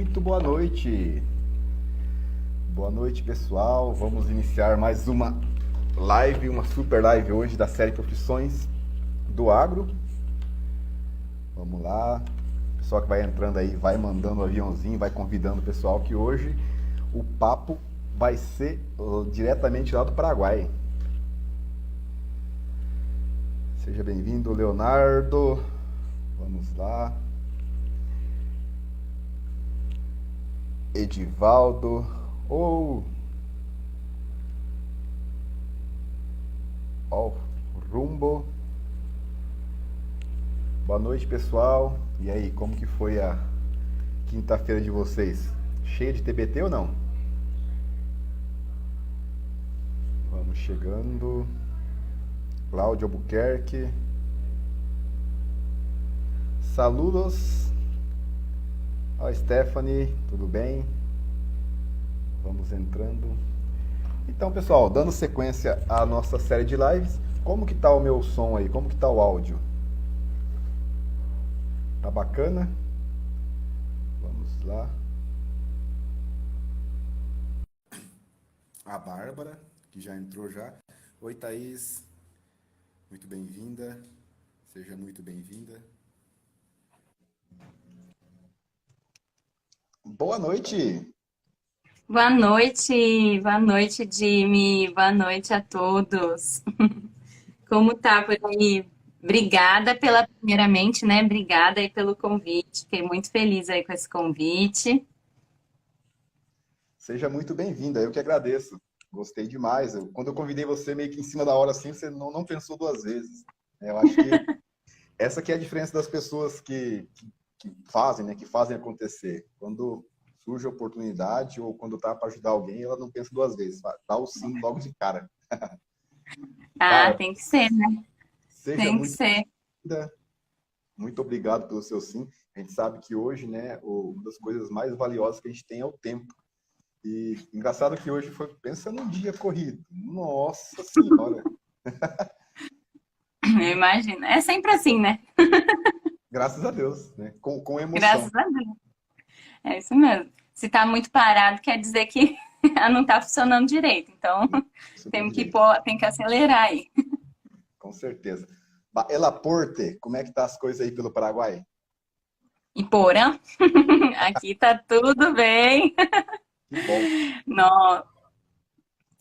Muito boa noite. Boa noite, pessoal. Vamos iniciar mais uma live, uma super live hoje da série Profissões do Agro. Vamos lá. O pessoal que vai entrando aí, vai mandando o aviãozinho, vai convidando o pessoal que hoje o papo vai ser diretamente lá do Paraguai. Seja bem-vindo, Leonardo. Vamos lá. Edivaldo. Rumbo. Boa noite, pessoal. E aí, como que foi a quinta-feira de vocês? Cheia de TBT ou não? Vamos chegando. Cláudio Albuquerque. Saludos. Ó, Stephanie, tudo bem? Vamos entrando. Então, pessoal, dando sequência à nossa série de lives, como que tá o meu som aí? Como que tá o áudio? Tá bacana? Vamos lá. A Bárbara, que já entrou já. Oi, Thaís. Muito bem-vinda. Seja muito bem-vinda. Boa noite. Boa noite, Jimmy. Boa noite a todos. Como tá por aí? Obrigada primeiramente, né? Obrigada aí pelo convite. Fiquei muito feliz aí com esse convite. Seja muito bem-vinda. Eu que agradeço. Gostei demais. Quando eu convidei você meio que em cima da hora assim, você não pensou duas vezes. Eu acho que essa que é a diferença das pessoas que fazem, né? Que fazem acontecer. Quando surge a oportunidade ou quando tá para ajudar alguém, ela não pensa duas vezes. Dá o sim logo de cara. Ah, Cara, tem que ser, né? seja Tem que muito ser. bem-vinda. Muito obrigado pelo seu sim. A gente sabe que hoje, né, uma das coisas mais valiosas que a gente tem é o tempo. E engraçado que hoje foi, pensa num dia corrido. Nossa Senhora. Eu imagino. É sempre assim, né? Graças a Deus, né? Com emoção. Graças a Deus. É isso mesmo. Se tá muito parado, quer dizer que não tá funcionando direito. Então, Isso não temos que direito, tem que acelerar aí. com certeza. Elaporte, como é que tá as coisas aí pelo Paraguai? E Porã, aqui tá tudo bem. Que bom. Não,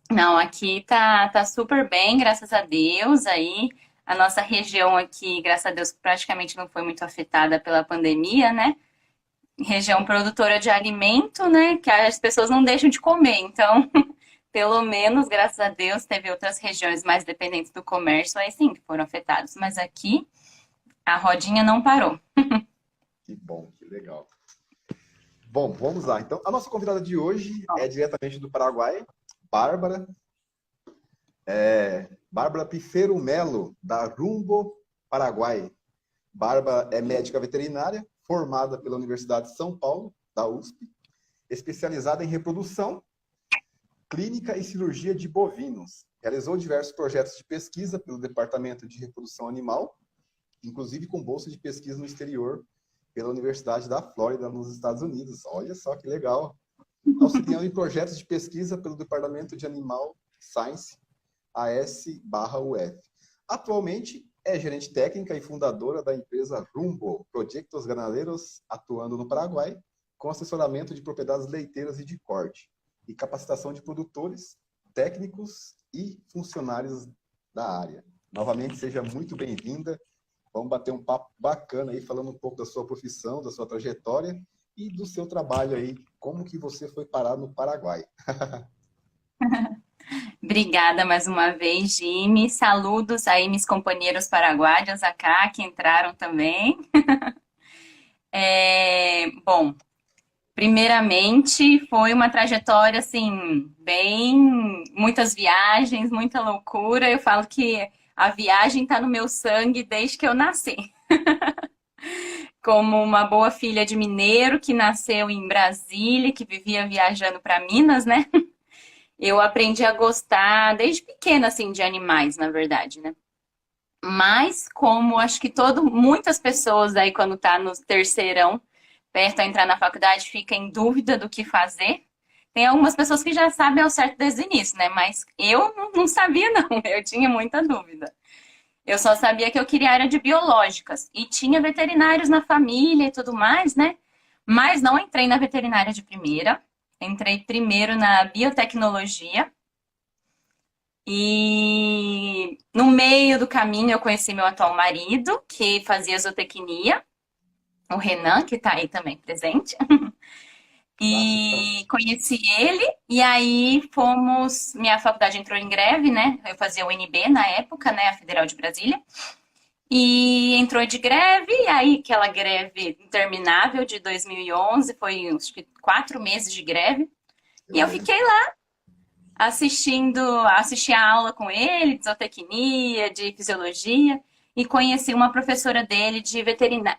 não, aqui tá super bem, graças a Deus. Aí a nossa região aqui, graças a Deus, praticamente não foi muito afetada pela pandemia, né? Região produtora de alimento, né? Que as pessoas não deixam de comer. Então, pelo menos, graças a Deus, teve outras regiões mais dependentes do comércio, aí sim, que foram afetadas. Mas aqui a rodinha não parou. Que bom, que legal. Bom, vamos lá. Então, a nossa convidada de hoje é diretamente do Paraguai, Bárbara. Bárbara Pifero Melo, da Rumbo, Paraguai. Bárbara é médica veterinária, formada pela Universidade de São Paulo, da USP, especializada em reprodução, clínica e cirurgia de bovinos. Realizou diversos projetos de pesquisa pelo Departamento de Reprodução Animal, inclusive com bolsa de pesquisa no exterior pela Universidade da Flórida, nos Estados Unidos. Olha só que legal. Auxiliando em projetos de pesquisa pelo Departamento de Animal Science, AS/UF. Atualmente é gerente técnica e fundadora da empresa Rumbo, Projetos Ganaderos, atuando no Paraguai, com assessoramento de propriedades leiteiras e de corte, e capacitação de produtores, técnicos e funcionários da área. Novamente, seja muito bem-vinda. Vamos bater um papo bacana aí, falando um pouco da sua profissão, da sua trajetória e do seu trabalho aí, como que você foi parar no Paraguai. Obrigada mais uma vez, Jimmy. Saludos aí, meus companheiros paraguaios acá, que entraram também. Bom, primeiramente, foi uma trajetória, assim, bem... Muitas viagens, muita loucura. Eu falo que a viagem está no meu sangue desde que eu nasci. Como uma boa filha de mineiro que nasceu em Brasília, que vivia viajando para Minas, né? Eu aprendi a gostar desde pequena, assim, de animais, na verdade, né? Mas como acho que muitas pessoas aí quando tá no terceirão perto a entrar na faculdade, fica em dúvida do que fazer. Tem algumas pessoas que já sabem ao certo desde o início, né? Mas eu não sabia, não. Eu tinha muita dúvida. Eu só sabia que eu queria a área de biológicas. E tinha veterinários na família e tudo mais, né? Mas não entrei na veterinária de primeira. Entrei primeiro na biotecnologia. E no meio do caminho eu conheci meu atual marido, que fazia zootecnia. O Renan, que está aí também presente. Massa demais. E conheci ele, e aí fomos. Minha faculdade entrou em greve, né? Eu fazia o UNB na época, né? A Federal de Brasília. E entrou de greve, e aí aquela greve interminável de 2011, foi acho que 4 meses de greve. E Eu eu lembro. fiquei lá assisti a aula com ele, de zootecnia, de fisiologia, e conheci uma professora dele de veterinária,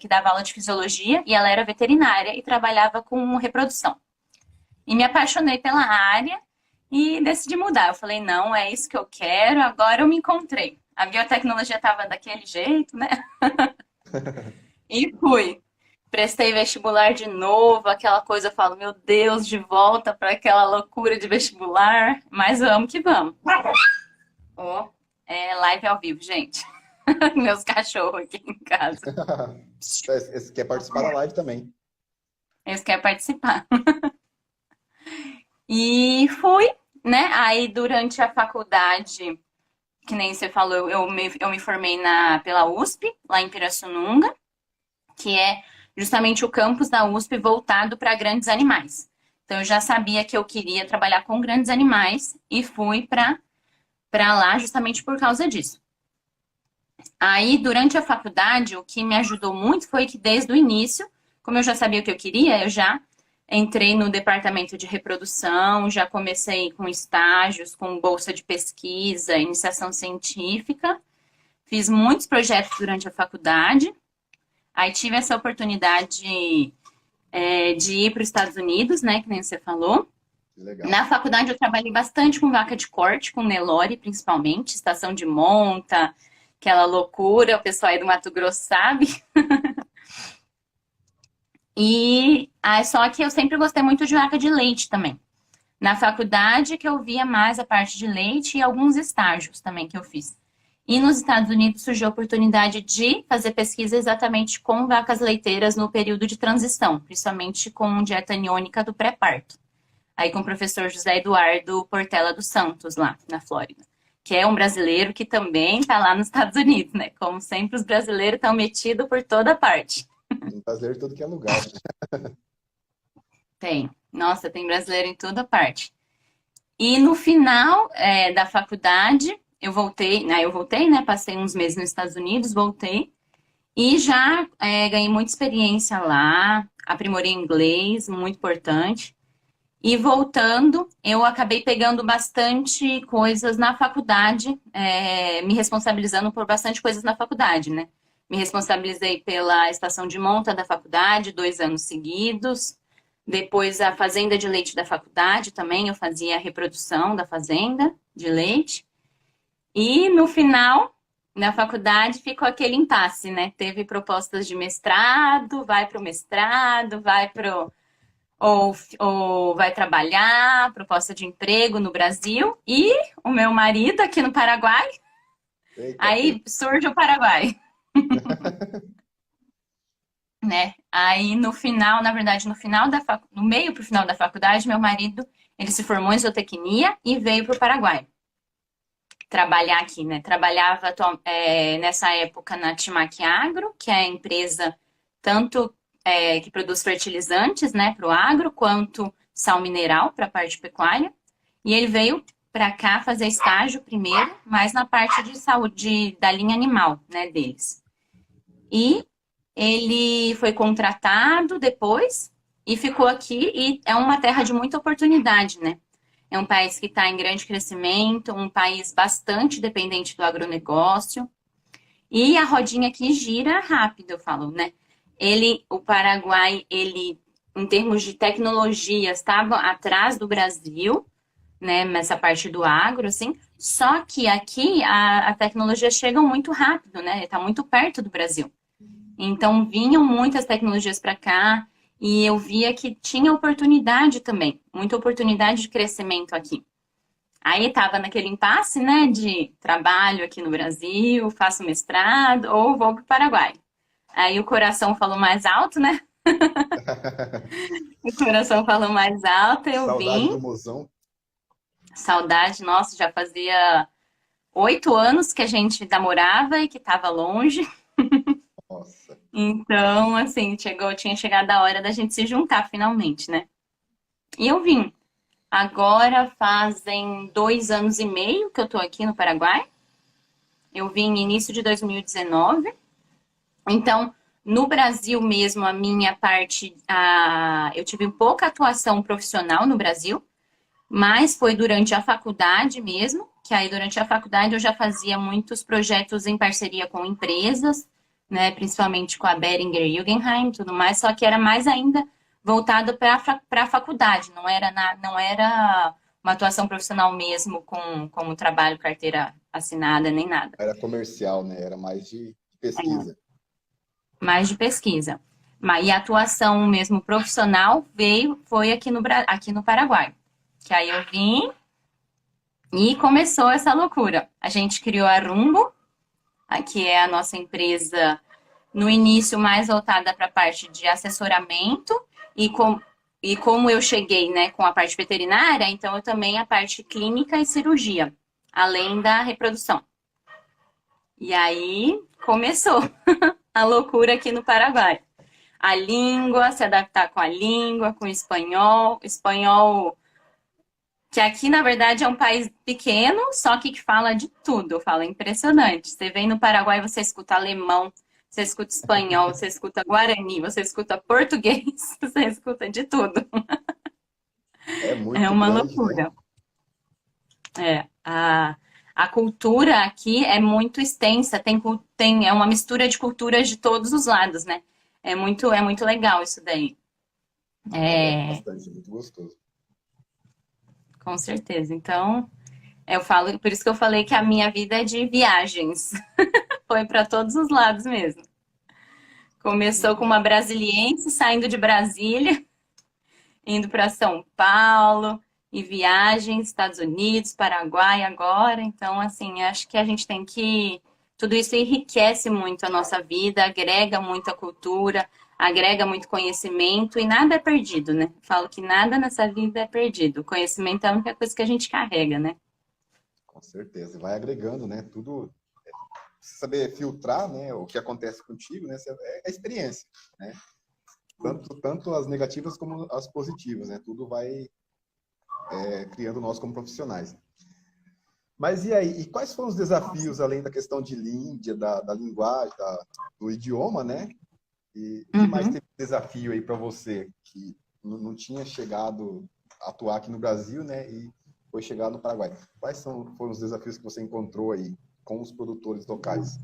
que dava aula de fisiologia, e ela era veterinária e trabalhava com reprodução. E me apaixonei pela área e decidi mudar. Eu falei, não, é isso que eu quero, agora eu me encontrei. A biotecnologia estava daquele jeito, né? E fui. Prestei vestibular de novo, aquela coisa, eu falo, meu Deus, de volta para aquela loucura de vestibular, mas vamos que vamos. Ó, é live ao vivo, gente. Meus cachorros aqui em casa. Esse quer participar da live também. Eles querem participar. E fui, né? Aí durante a faculdade, que nem você falou, eu me formei pela USP, lá em Pirassununga, que é justamente o campus da USP voltado para grandes animais. Então eu já sabia que eu queria trabalhar com grandes animais e fui para lá justamente por causa disso. Aí, durante a faculdade, o que me ajudou muito foi que desde o início, como eu já sabia o que eu queria, eu já entrei no departamento de reprodução, já comecei com estágios, com bolsa de pesquisa, iniciação científica, fiz muitos projetos durante a faculdade. Aí tive essa oportunidade de ir para os Estados Unidos, né, que nem você falou. Legal. Na faculdade eu trabalhei bastante com vaca de corte, com Nelore principalmente, estação de monta, aquela loucura, o pessoal aí do Mato Grosso sabe. E só que eu sempre gostei muito de vaca de leite também. Na faculdade que eu via mais a parte de leite e alguns estágios também que eu fiz. E nos Estados Unidos surgiu a oportunidade de fazer pesquisa exatamente com vacas leiteiras no período de transição, principalmente com dieta aniônica do pré-parto. Aí com o professor José Eduardo Portela dos Santos, lá na Flórida, que é um brasileiro que também está lá nos Estados Unidos, né? Como sempre, os brasileiros estão metidos por toda parte. Tem brasileiro em todo que é lugar. Tem. Nossa, tem brasileiro em toda parte. E no final da faculdade, eu voltei, né? Passei uns meses nos Estados Unidos, voltei. E já ganhei muita experiência lá, aprimorei inglês, muito importante. E voltando, eu acabei pegando bastante coisas na faculdade, me responsabilizando por bastante coisas na faculdade, né? Me responsabilizei pela estação de monta da faculdade, 2 anos seguidos. Depois, a fazenda de leite da faculdade também, eu fazia a reprodução da fazenda de leite. E no final, na faculdade, ficou aquele impasse, né? Teve propostas de mestrado, vai para o mestrado, ou vai trabalhar, proposta de emprego no Brasil, e o meu marido aqui no Paraguai, Eita, aí surge o Paraguai, né? Aí no final, na verdade, no meio pro final da faculdade, meu marido, ele se formou em zootecnia e veio pro Paraguai trabalhar aqui, né? Trabalhava nessa época na Timac Agro, que é a empresa tanto que produz fertilizantes, né, para o agro, quanto sal mineral para a parte pecuária. E ele veio para cá fazer estágio primeiro, mas na parte de saúde da linha animal, né, deles. E ele foi contratado depois e ficou aqui, e é uma terra de muita oportunidade, né? É um país que está em grande crescimento, um país bastante dependente do agronegócio. E a rodinha aqui gira rápido, eu falo, né? O Paraguai, em termos de tecnologia, estava atrás do Brasil, né? Nessa parte do agro, assim. Só que aqui a tecnologia chega muito rápido, né? Está muito perto do Brasil. Então vinham muitas tecnologias para cá e eu via que tinha oportunidade também, muita oportunidade de crescimento aqui. Aí estava naquele impasse, né, de trabalho aqui no Brasil, faço mestrado ou vou para o Paraguai. Aí o coração falou mais alto, né? O coração falou mais alto, eu Saudade vim. do mozão. Saudade, nossa, já fazia 8 anos que a gente namorava e que estava longe. Nossa. Então, assim, tinha chegado a hora da gente se juntar finalmente, né? E eu vim. Agora fazem 2 anos e meio que eu tô aqui no Paraguai. Eu vim no início de 2019. Então, no Brasil mesmo, a minha parte, eu tive pouca atuação profissional no Brasil, mas foi durante a faculdade mesmo, que aí durante a faculdade eu já fazia muitos projetos em parceria com empresas, né, principalmente com a Boehringer Ingelheim e tudo mais, só que era mais ainda voltado para a faculdade, não era uma atuação profissional mesmo com trabalho, carteira assinada, nem nada. Era comercial, né? Era mais de pesquisa. Mais de pesquisa. E a atuação mesmo profissional foi aqui no Paraguai. Que aí eu vim e começou essa loucura. A gente criou a Rumbo, que é a nossa empresa no início mais voltada para a parte de assessoramento e, e como eu cheguei, né, com a parte veterinária, então eu também a parte clínica e cirurgia, além da reprodução. E aí começou a loucura aqui no Paraguai. A língua, se adaptar com a língua, com o espanhol. Espanhol, que aqui, na verdade, é um país pequeno, só que fala de tudo. Fala impressionante. Você vem no Paraguai, você escuta alemão, você escuta espanhol, você escuta guarani, você escuta português, você escuta de tudo. É É muito uma grande, né? loucura. É, a cultura aqui é muito extensa, é uma mistura de culturas de todos os lados, né? É muito legal isso daí. Agrega É, bastante, é muito gostoso. com certeza. Então, eu falo, por isso que eu falei que a minha vida é de viagens. Foi para todos os lados mesmo. Começou com Uhum. uma brasiliense saindo de Brasília, indo para São Paulo, e viagens, Estados Unidos, Paraguai agora. Então, assim, acho que a gente tem que. Tudo isso enriquece muito a nossa vida, agrega muito a cultura, agrega muito conhecimento e nada é perdido, né? Falo que nada nessa vida é perdido. O conhecimento é a única coisa que a gente carrega, né? Com certeza. E vai agregando, né? Tudo. Você saber filtrar, né? O que acontece contigo, né? É a experiência, né? Tanto as negativas como as positivas, né? Tudo vai criando nós como profissionais. Mas e aí? E quais foram os desafios, além da questão de língua, da linguagem, do idioma, né? E que mais Uhum. teve desafio aí para você que não tinha chegado a atuar aqui no Brasil, né? E foi chegar no Paraguai. Foram os desafios que você encontrou aí com os produtores locais?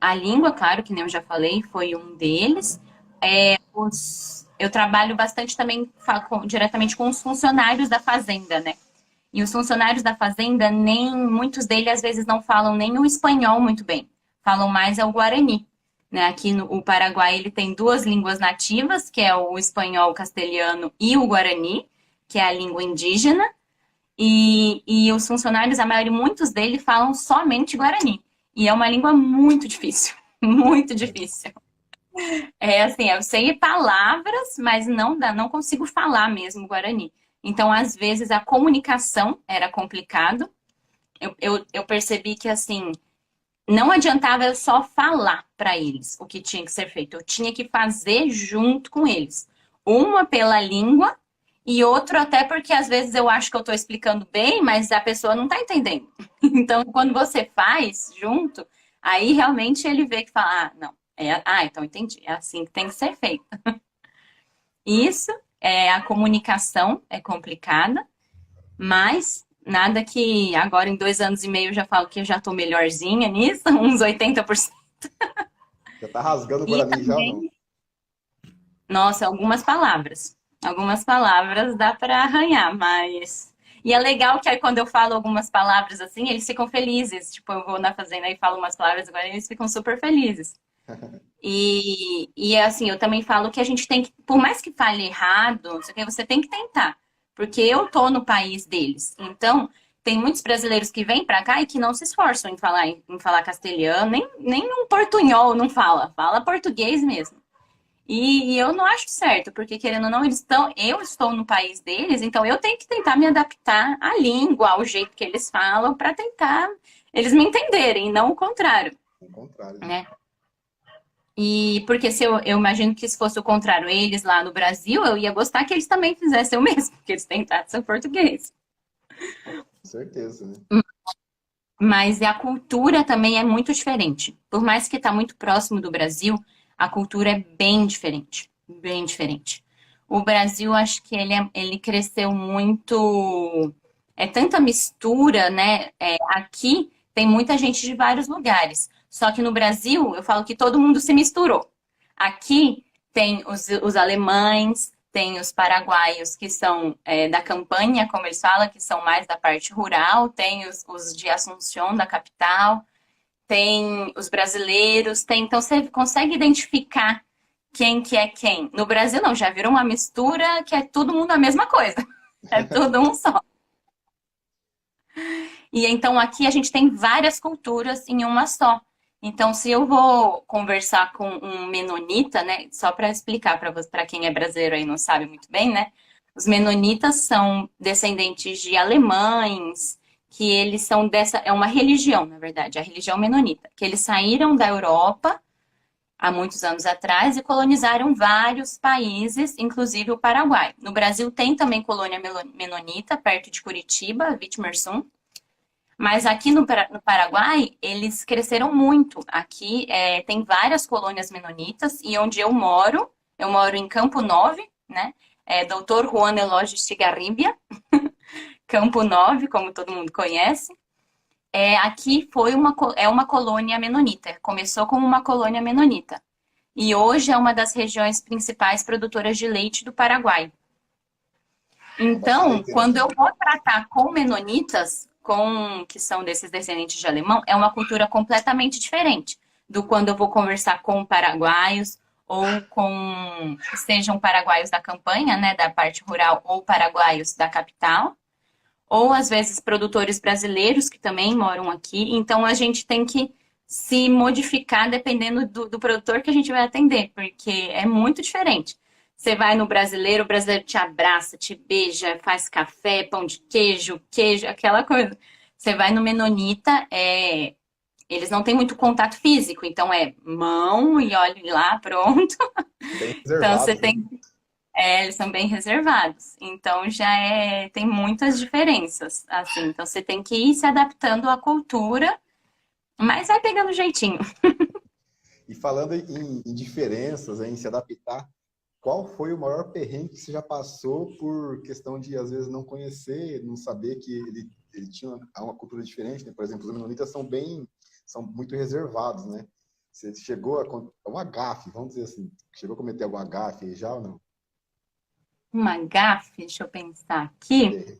A língua, claro, que nem eu já falei, foi um deles. Eu trabalho bastante também diretamente com os funcionários da fazenda, né? E os funcionários da fazenda, muitos deles às vezes não falam nem o espanhol muito bem. Falam mais é o guarani. Né? Aqui no o Paraguai ele tem duas línguas nativas, que é o espanhol castelhano e o guarani, que é a língua indígena. E os funcionários, muitos deles falam somente guarani. E é uma língua muito difícil, muito difícil. É assim, eu sei palavras, mas não consigo falar mesmo guarani. Então, às vezes, a comunicação era complicado. Eu percebi que, assim, não adiantava eu só falar para eles o que tinha que ser feito. Eu tinha que fazer junto com eles. Uma pela língua e outro até porque, às vezes, eu acho que eu estou explicando bem, mas a pessoa não está entendendo. Então, quando você faz junto, aí realmente ele vê que fala, não. Então entendi. É assim que tem que ser feito. Isso, a comunicação é complicada, mas nada que agora em 2 anos e meio eu já falo que eu já estou melhorzinha nisso, uns 80%. Já tá rasgando o E Guarani já ou não? também, nossa, algumas palavras. Algumas palavras dá para arranhar, mas. E é legal que aí quando eu falo algumas palavras assim, eles ficam felizes. Tipo, eu vou na fazenda e falo umas palavras, agora eles ficam super felizes. E assim, eu também falo que a gente tem que, por mais que fale errado, não sei o quê, você tem que tentar. Porque eu tô no país deles. Então, tem muitos brasileiros que vêm pra cá e que não se esforçam em falar castelhano, nem um portunhol não fala, fala português mesmo. E eu não acho certo, porque querendo ou não, eu estou no país deles, então eu tenho que tentar me adaptar à língua, ao jeito que eles falam, para tentar eles me entenderem, não o contrário, Ao contrário, né? né? E porque se eu imagino que se fosse o contrário, eles lá no Brasil, eu ia gostar que eles também fizessem o mesmo, que eles tentassem o português. Com certeza, né? Mas a cultura também é muito diferente. Por mais que está muito próximo do Brasil, a cultura é bem diferente. Bem diferente. O Brasil, acho que ele cresceu muito. É tanta mistura, né? Aqui tem muita gente de vários lugares. Só que no Brasil, eu falo que todo mundo se misturou. Aqui tem os alemães, tem os paraguaios que são da campanha, como eles falam, que são mais da parte rural, tem os de Assunção, da capital, tem os brasileiros, então você consegue identificar quem que é quem. No Brasil não, já virou uma mistura que é todo mundo a mesma coisa. É tudo um só. E então aqui a gente tem várias culturas em uma só. Então, se eu vou conversar com um menonita, né, só para explicar para quem é brasileiro aí e não sabe muito bem, né? Os menonitas são descendentes de alemães, que eles são é uma religião, na verdade, a religião menonita, que eles saíram da Europa há muitos anos atrás e colonizaram vários países, inclusive o Paraguai. No Brasil tem também colônia menonita, perto de Curitiba, Vitimersum. Mas aqui no Paraguai, eles cresceram muito. Aqui tem várias colônias menonitas e onde eu moro em Campo Nove, né? Doutor Juan Eloy Estigarribia, Campo Nove, como todo mundo conhece. Aqui é uma colônia menonita. Começou como uma colônia menonita. E hoje é uma das regiões principais produtoras de leite do Paraguai. É bastante Então, quando eu interessante. vou tratar com menonitas, que são desses descendentes de alemão, é uma cultura completamente diferente do quando eu vou conversar com paraguaios ou com sejam paraguaios da campanha, né, da parte rural, ou paraguaios da capital, ou às vezes produtores brasileiros que também moram aqui. Então a gente tem que se modificar dependendo do produtor que a gente vai atender, porque é muito diferente. Você vai no brasileiro, o brasileiro te abraça, te beija, faz café, pão de queijo, aquela coisa. Você vai no menonita, eles não têm muito contato físico, então é mão e olhe lá, pronto. Bem Então você reservados, né? tem eles são bem reservados. Então tem muitas diferenças, assim. Então você tem que ir se adaptando à cultura, mas vai pegando jeitinho. E falando em diferenças, em se adaptar, qual foi o maior perrengue que você já passou por questão de, às vezes, não conhecer, não saber que ele tinha uma cultura diferente, né? Por exemplo, os menonitas são muito reservados, né? Você chegou um agafe, vamos dizer assim, chegou a cometer algum agafe aí já ou não? Uma gafe, deixa eu pensar aqui. É,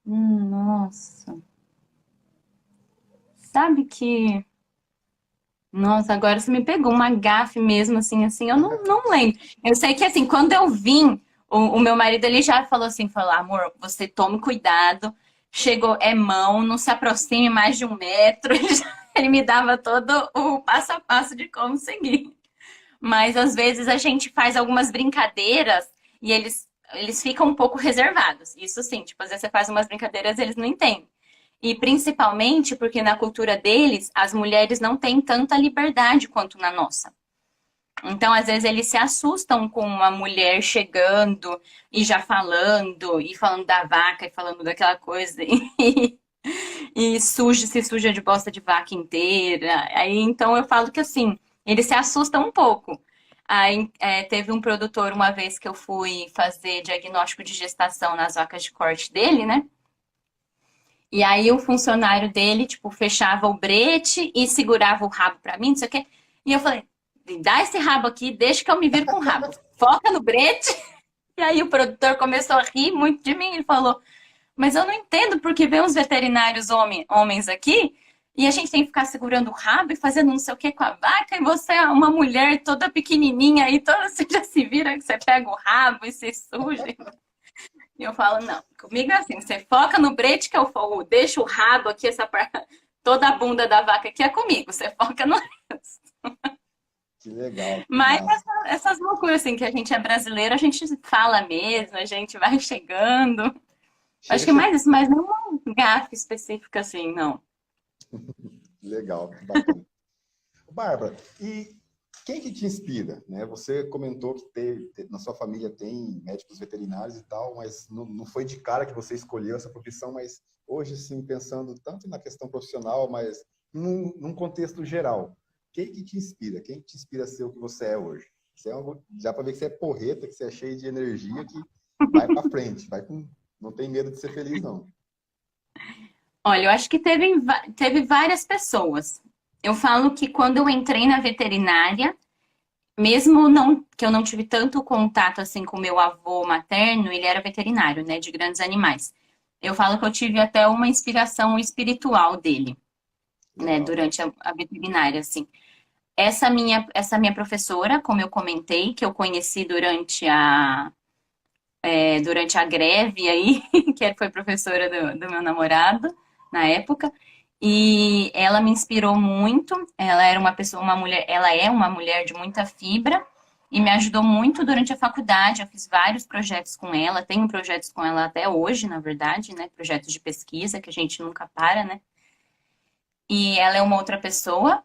Nossa. Sabe que. Nossa, agora você me pegou uma gafe mesmo, assim, eu não lembro. Eu sei que, assim, quando eu vim, o meu marido, ele já falou, amor, você tome cuidado, chegou, é mão, não se aproxime mais de 1 metro. Ele me dava todo o passo a passo de como seguir. Mas, às vezes, a gente faz algumas brincadeiras e eles ficam um pouco reservados. Isso sim, tipo, às vezes você faz umas brincadeiras e eles não entendem. E principalmente porque na cultura deles, as mulheres não têm tanta liberdade quanto na nossa. Então, às vezes, eles se assustam com uma mulher chegando e falando da vaca e falando daquela coisa. E se suja de bosta de vaca inteira. Aí, então, eu falo que assim, eles se assustam um pouco. Aí, teve um produtor uma vez que eu fui fazer diagnóstico de gestação nas vacas de corte dele, né? E aí o funcionário dele, tipo, fechava o brete e segurava o rabo pra mim, não sei o quê. E eu falei, dá esse rabo aqui, deixa que eu me viro com o rabo. Foca no brete. E aí o produtor começou a rir muito de mim. Ele falou, mas eu não entendo porque vem uns veterinários homens aqui e a gente tem que ficar segurando o rabo e fazendo não sei o que com a vaca e você é uma mulher toda pequenininha aí, toda você já se vira que você pega o rabo e se suja. E eu falo, não, comigo é assim, você foca no brete que eu deixo o rabo aqui, toda a bunda da vaca aqui é comigo, você foca no resto. Que legal. Mas Massa. essas loucuras, assim, que a gente é brasileiro, a gente fala mesmo, a gente vai chegando. Acho Chega, que chega. mais isso, mas não um gafe específico assim, não. Legal, bacana. Bárbara, e quem que te inspira, né? Você comentou que na sua família tem médicos veterinários e tal, mas não foi de cara que você escolheu essa profissão, mas hoje, sim, pensando tanto na questão profissional, mas num contexto geral, quem que te inspira? Quem que te inspira a ser o que você é hoje? Já para ver que você é porreta, que você é cheio de energia, que vai para frente, não tem medo de ser feliz, não. Olha, eu acho que teve várias pessoas. Eu falo que quando eu entrei na veterinária, mesmo não, que eu não tive tanto contato assim com meu avô materno, ele era veterinário, né, de grandes animais. Eu falo que eu tive até uma inspiração espiritual dele, né, Legal. durante a veterinária, assim. Essa minha professora, como eu comentei, que eu conheci durante a greve aí, que foi professora do meu namorado na época, e ela me inspirou muito. Ela era uma mulher, ela é uma mulher de muita fibra e me ajudou muito durante a faculdade. Eu fiz vários projetos com ela, tenho projetos com ela até hoje, na verdade, né? Projetos de pesquisa que a gente nunca para, né? E ela é uma outra pessoa,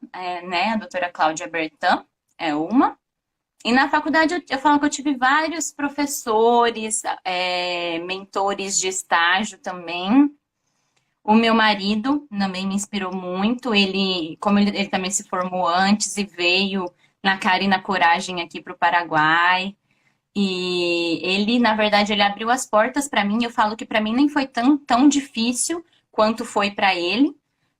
né? A doutora Cláudia Bertan é uma. E na faculdade eu falo que eu tive vários professores, mentores de estágio também. O meu marido também me inspirou muito. Como ele também se formou antes e veio na cara e na coragem aqui para o Paraguai. E ele, na verdade, ele abriu as portas para mim. Eu falo que para mim nem foi tão difícil quanto foi para ele,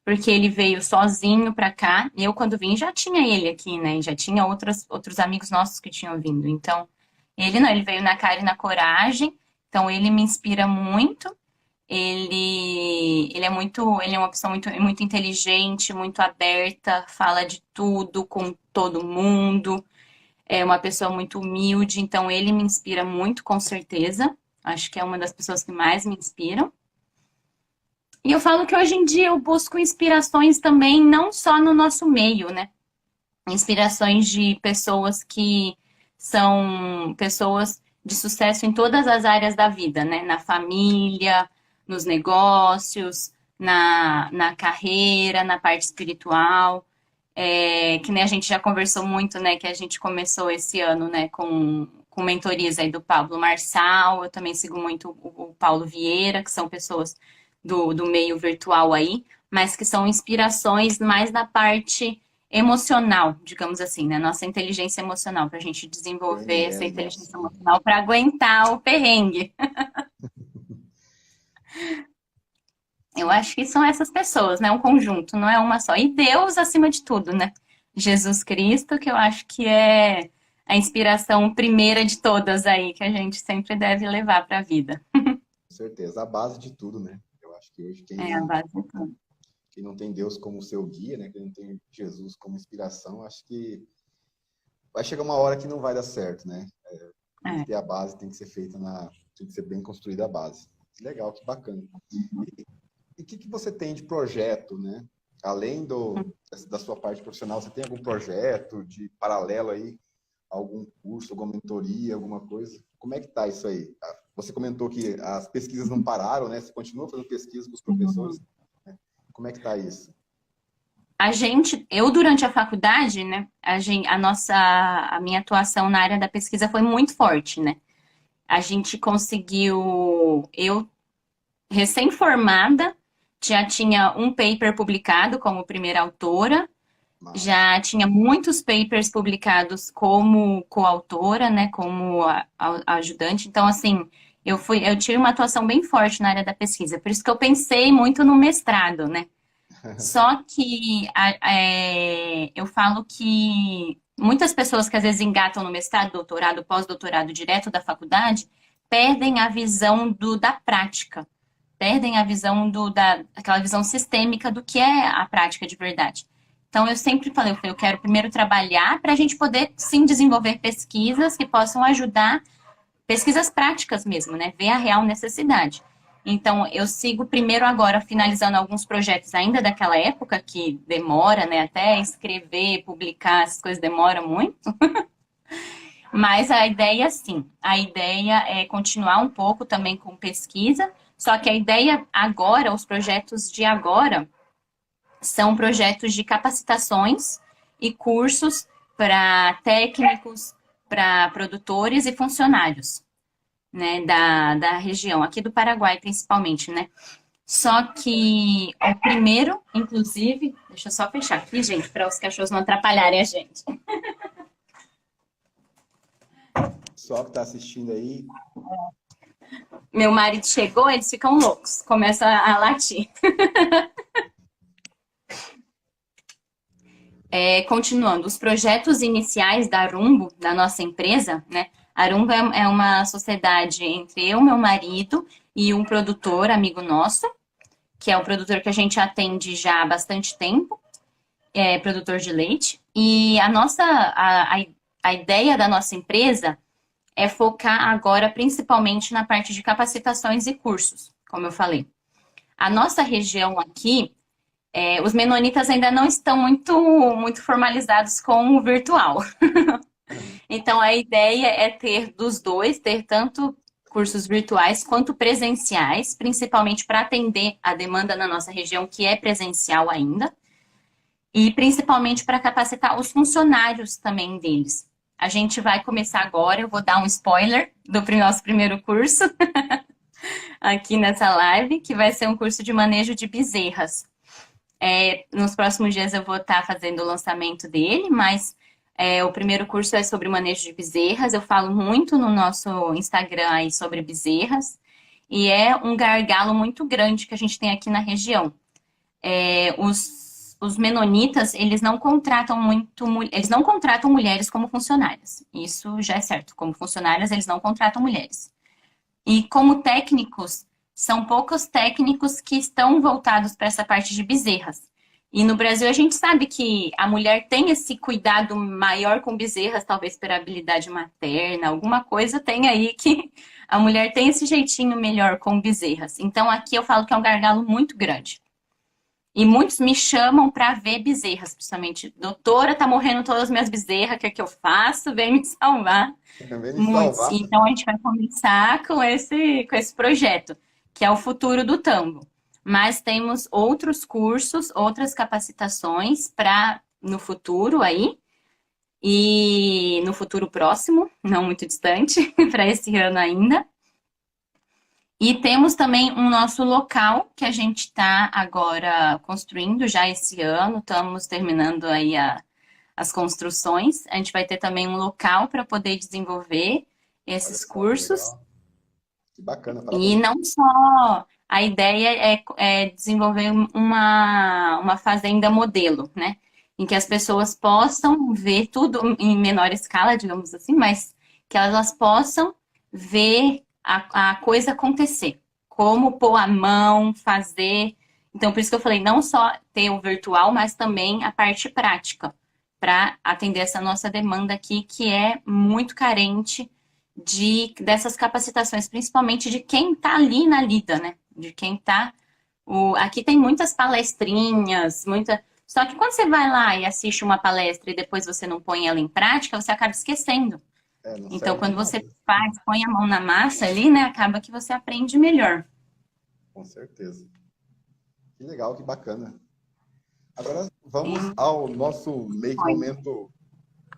porque ele veio sozinho para cá. Eu, quando vim, já tinha ele aqui, né? E já tinha outros amigos nossos que tinham vindo. Então, ele não, ele veio na cara e na coragem. Então, ele me inspira muito. Ele é uma pessoa muito inteligente, muito aberta, fala de tudo com todo mundo. É uma pessoa muito humilde, então ele me inspira muito, com certeza. Acho que é uma das pessoas que mais me inspiram. E eu falo que hoje em dia eu busco inspirações também, não só no nosso meio, né? Inspirações de pessoas que são pessoas de sucesso em todas as áreas da vida, né? Na família, nos negócios, na carreira, na parte espiritual. Que nem a gente já conversou muito, né? Que a gente começou esse ano, né? Com mentorias aí do Pablo Marçal. Eu também sigo muito o Paulo Vieira, que são pessoas do meio virtual aí, mas que são inspirações mais na parte emocional, digamos assim, né? Nossa inteligência emocional, para a gente desenvolver essa inteligência Nossa. emocional para aguentar o perrengue. Eu acho que são essas pessoas, né? Um conjunto, não é uma só. E Deus acima de tudo, né? Jesus Cristo, que eu acho que é a inspiração primeira de todas aí, que a gente sempre deve levar para a vida. Com certeza, a base de tudo, né? Eu acho que hoje É a base de tudo. quem não tem Deus como seu guia, né? Quem não tem Jesus como inspiração, acho que vai chegar uma hora que não vai dar certo, né? Tem que É. ter a base, tem que ser tem que ser bem construída a base. Que legal, que bacana. E o que você tem de projeto, né? Além da sua parte profissional, você tem algum projeto de paralelo aí? Algum curso, alguma mentoria, alguma coisa? Como é que tá isso aí? Você comentou que as pesquisas não pararam, né? Você continua fazendo pesquisa com os professores, né? Como é que tá isso? Eu durante a faculdade, né, a minha atuação na área da pesquisa foi muito forte, né? A gente conseguiu, eu recém-formada, já tinha um paper publicado como primeira autora, Mas, já tinha muitos papers publicados como coautora, né, como ajudante. Então, assim, eu tive uma atuação bem forte na área da pesquisa. Por isso que eu pensei muito no mestrado, né? Só que eu falo que muitas pessoas que às vezes engatam no mestrado, doutorado, pós-doutorado direto da faculdade, perdem a visão da prática, perdem a visão aquela visão sistêmica do que é a prática de verdade. Então, eu sempre falei, eu quero primeiro trabalhar para a gente poder, sim, desenvolver pesquisas que possam ajudar, pesquisas práticas mesmo, né? Ver a real necessidade. Então, eu sigo primeiro agora finalizando alguns projetos ainda daquela época, que demora, né? Até escrever, publicar, essas coisas demoram muito. Mas a ideia, sim, a ideia é continuar um pouco também com pesquisa, só que a ideia agora, os projetos de agora, são projetos de capacitações e cursos para técnicos, para produtores e funcionários, né, da região, aqui do Paraguai principalmente, né? Só que o primeiro, inclusive, deixa eu só fechar aqui, gente, para os cachorros não atrapalharem a gente. Só que está assistindo aí. Meu marido chegou, eles ficam loucos, começam a latir. Continuando, os projetos iniciais da Arumbo, da nossa empresa, né? A Arumbo é uma sociedade entre eu, meu marido e um produtor, amigo nosso, que é um produtor que a gente atende já há bastante tempo, é produtor de leite. E a ideia da nossa empresa é focar agora principalmente na parte de capacitações e cursos, como eu falei. A nossa região aqui, os menonitas ainda não estão muito formalizados com o virtual. Então, a ideia é ter dos dois, ter tanto cursos virtuais quanto presenciais, principalmente para atender a demanda na nossa região, que é presencial ainda, e principalmente para capacitar os funcionários também deles. A gente vai começar agora, eu vou dar um spoiler do nosso primeiro curso aqui nessa live, que vai ser um curso de manejo de bezerras. Nos próximos dias eu vou estar fazendo o lançamento dele, mas o primeiro curso é sobre manejo de bezerras. Eu falo muito no nosso Instagram aí sobre bezerras, e é um gargalo muito grande que a gente tem aqui na região. Os menonitas, eles não contratam mulheres como funcionárias. Isso já é certo. Como funcionárias, eles não contratam mulheres. E como técnicos, são poucos técnicos que estão voltados para essa parte de bezerras. E no Brasil a gente sabe que a mulher tem esse cuidado maior com bezerras, talvez pela habilidade materna, alguma coisa tem aí que a mulher tem esse jeitinho melhor com bezerras. Então aqui eu falo que é um gargalo muito grande. E muitos me chamam para ver bezerras, principalmente. Doutora, tá morrendo todas as minhas bezerras, o que é que eu faço? Vem me salvar. Vem me Muitos. salvar. Então a gente vai começar com esse projeto, que é o futuro do tambo. Mas temos outros cursos, outras capacitações para no futuro aí, e no futuro próximo, não muito distante, para esse ano ainda. E temos também um nosso local que a gente está agora construindo já esse ano, estamos terminando aí as construções. A gente vai ter também um local para poder desenvolver esses cursos. Que bacana, E parabéns. não só a ideia é desenvolver uma fazenda modelo, né? Em que as pessoas possam ver tudo em menor escala, digamos assim, mas que elas possam ver a coisa acontecer. Como pôr a mão, fazer. Então, por isso que eu falei, não só ter o virtual, mas também a parte prática, para atender essa nossa demanda aqui, que é muito carente dessas capacitações, principalmente de quem está ali na lida, né? De quem está. Aqui tem muitas palestrinhas, Só que quando você vai lá e assiste uma palestra e depois você não põe ela em prática, você acaba esquecendo. Então, quando você põe a mão na massa ali, né, acaba que você aprende melhor. Com certeza. Que legal, que bacana. Agora vamos ao nosso meio que momento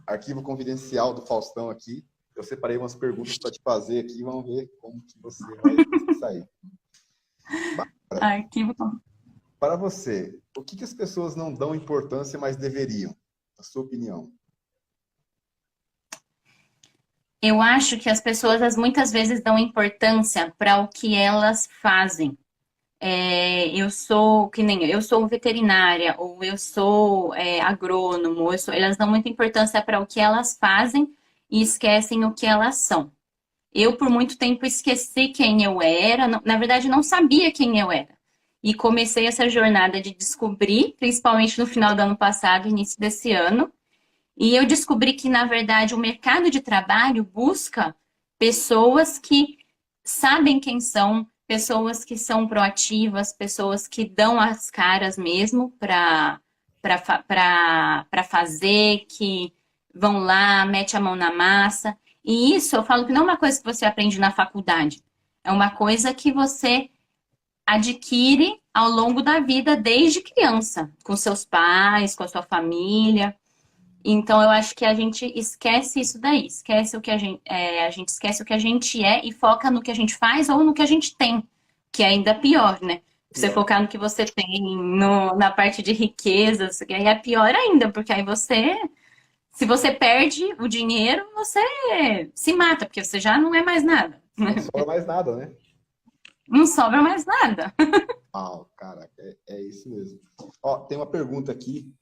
arquivo confidencial do Faustão aqui. Eu separei umas perguntas para te fazer aqui, vamos ver como que você vai sair. Arquivo. Para você, o que as pessoas não dão importância, mas deveriam? Na sua opinião. Eu acho que as pessoas muitas vezes dão importância para o que elas fazem. Eu sou veterinária, ou eu sou agrônomo, elas dão muita importância para o que elas fazem e esquecem o que elas são. Eu, por muito tempo, esqueci quem eu era, na verdade, não sabia quem eu era. E comecei essa jornada de descobrir, principalmente no final do ano passado, início desse ano. E eu descobri que, na verdade, o mercado de trabalho busca pessoas que sabem quem são, pessoas que são proativas, pessoas que dão as caras mesmo para fazer, que vão lá, mete a mão na massa. E isso eu falo que não é uma coisa que você aprende na faculdade, é uma coisa que você adquire ao longo da vida desde criança, com seus pais, com a sua família. Então eu acho que a gente esquece isso daí, esquece o que a gente esquece o que a gente é e foca no que a gente faz ou no que a gente tem, que é ainda pior, né? Você Pior. focar no que você tem, na parte de riqueza, isso aí é pior ainda, porque aí se você perde o dinheiro, você se mata, porque você já não é mais nada. Não sobra mais nada, né? Não sobra mais nada. Ah, caraca, é isso mesmo. Ó, tem uma pergunta aqui.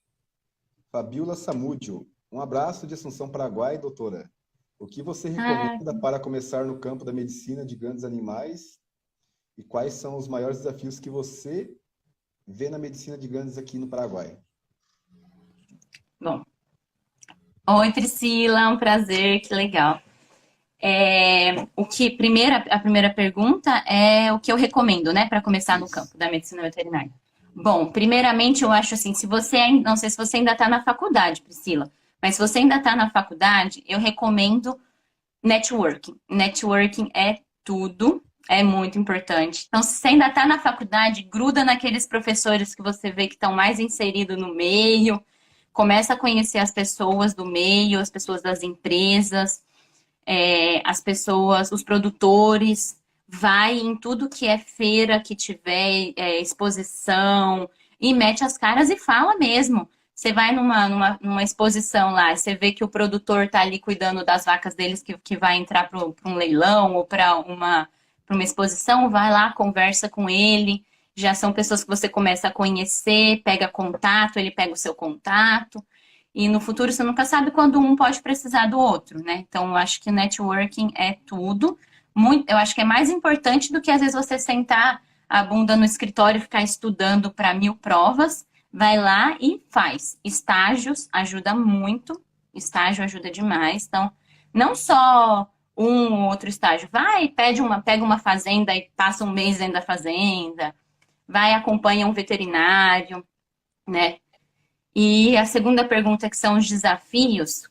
Fabiola Samúdio. Um abraço de Assunção, Paraguai, doutora. O que você Ah, recomenda para começar no campo da medicina de grandes animais? E quais são os maiores desafios que você vê na medicina de grandes aqui no Paraguai? bom. Oi, Priscila, um prazer, que legal. A primeira pergunta é o que eu recomendo, né, para começar no Isso. campo da medicina veterinária. Bom, primeiramente eu acho assim, se você não sei se você ainda está na faculdade, Priscila, mas se você ainda está na faculdade, eu recomendo networking. Networking é tudo, é muito importante. Então, se você ainda está na faculdade, gruda naqueles professores que você vê que estão mais inseridos no meio, começa a conhecer as pessoas do meio, as pessoas das empresas, as pessoas, os produtores, vai em tudo que é feira, que tiver exposição, e mete as caras e fala mesmo. Você vai numa exposição lá, você vê que o produtor está ali cuidando das vacas deles que vai entrar para um leilão ou para uma exposição, vai lá, conversa com ele. Já são pessoas que você começa a conhecer, pega contato, ele pega o seu contato. E no futuro você nunca sabe quando um pode precisar do outro, né? Então eu acho que networking é tudo. Muito, eu acho que é mais importante do que às vezes você sentar a bunda no escritório e ficar estudando para 1000 provas. Vai lá e faz. Estágios ajuda muito. Estágio ajuda demais. Então, não só um ou outro estágio. Vai, pega uma fazenda e passa um mês dentro da fazenda. Vai, acompanha um veterinário, né? E a segunda pergunta, que são os desafios,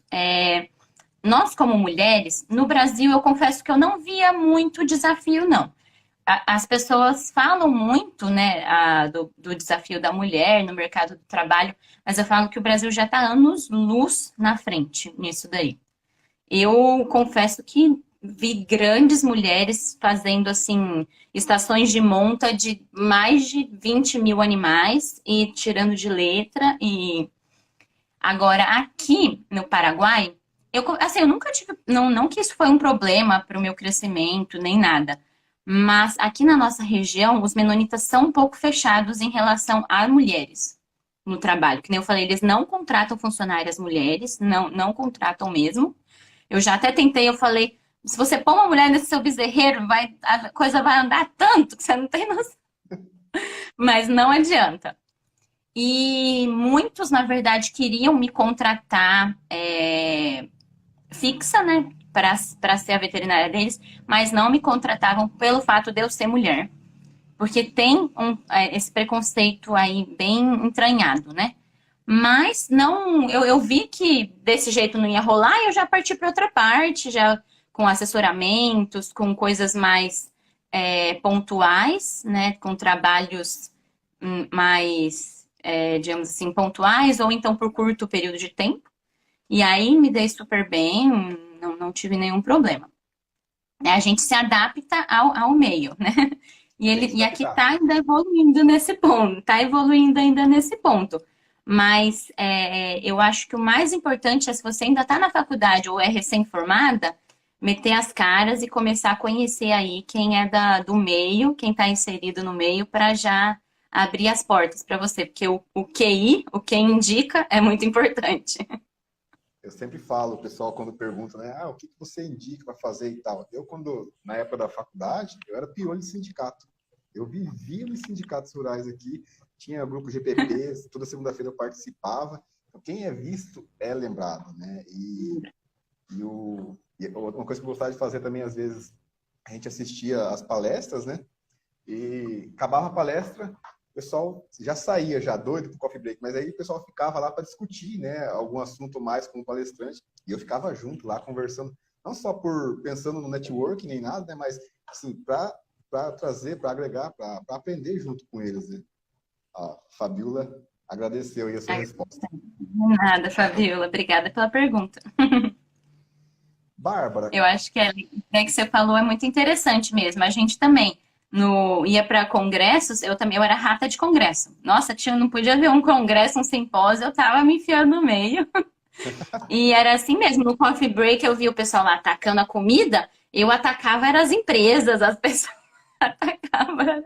nós como mulheres, no Brasil, eu confesso que eu não via muito desafio, não. As pessoas falam muito, né, do desafio da mulher no mercado do trabalho, mas eu falo que o Brasil já está anos-luz na frente nisso daí. Eu confesso que vi grandes mulheres fazendo, assim, estações de monta de mais de 20 mil animais e tirando de letra. E agora, aqui no Paraguai, eu nunca tive, não que isso foi um problema para o meu crescimento, nem nada. Mas aqui na nossa região, os menonitas são um pouco fechados em relação a mulheres no trabalho. Que nem eu falei, eles não contratam funcionárias mulheres, não contratam mesmo. Eu já até tentei, eu falei, se você pôr uma mulher nesse seu bezerreiro, a coisa vai andar tanto que você não tem noção. Mas não adianta. E muitos, na verdade, queriam me contratar fixa, né, para ser a veterinária deles, mas não me contratavam pelo fato de eu ser mulher. Porque tem esse preconceito aí bem entranhado, né? Mas não, eu vi que desse jeito não ia rolar e eu já parti para outra parte, já com assessoramentos, com coisas mais pontuais, né? Com trabalhos mais, digamos assim, pontuais, ou então por curto período de tempo. E aí me dei super bem, não tive nenhum problema. A gente se adapta ao meio, né? Tem que se E aqui adaptar. está ainda evoluindo nesse ponto, está evoluindo ainda nesse ponto. Mas eu acho que o mais importante é, se você ainda está na faculdade ou é recém-formada, meter as caras e começar a conhecer aí quem é do meio, quem está inserido no meio, para já abrir as portas para você. Porque o QI, o quem indica, é muito importante. Eu sempre falo, o pessoal quando pergunta, né, o que você indica para fazer e tal. Eu, na época da faculdade, eu era piolho de sindicato. Eu vivia nos sindicatos rurais aqui, tinha grupo GPP, toda segunda-feira eu participava. Então, quem é visto é lembrado, né? E uma coisa que eu gostava de fazer também, às vezes, a gente assistia as palestras, né? E acabava a palestra, o pessoal já saía, já doido pro coffee break, mas aí o pessoal ficava lá para discutir, né? Algum assunto mais com o palestrante, e eu ficava junto lá, conversando, não só pensando no networking nem nada, né? Mas, assim, para trazer, para agregar, para aprender junto com eles, né? A Fabiola agradeceu aí a sua resposta. Nada, Fabiola. Obrigada pela pergunta. Bárbara. Eu acho que a que você falou é muito interessante mesmo. A gente também ia para congressos, eu era rata de congresso. Nossa, não podia ver um congresso, um simpósio, eu tava me enfiando no meio. E era assim mesmo, no coffee break eu vi o pessoal lá atacando a comida, eu atacava eram as empresas, as pessoas atacavam.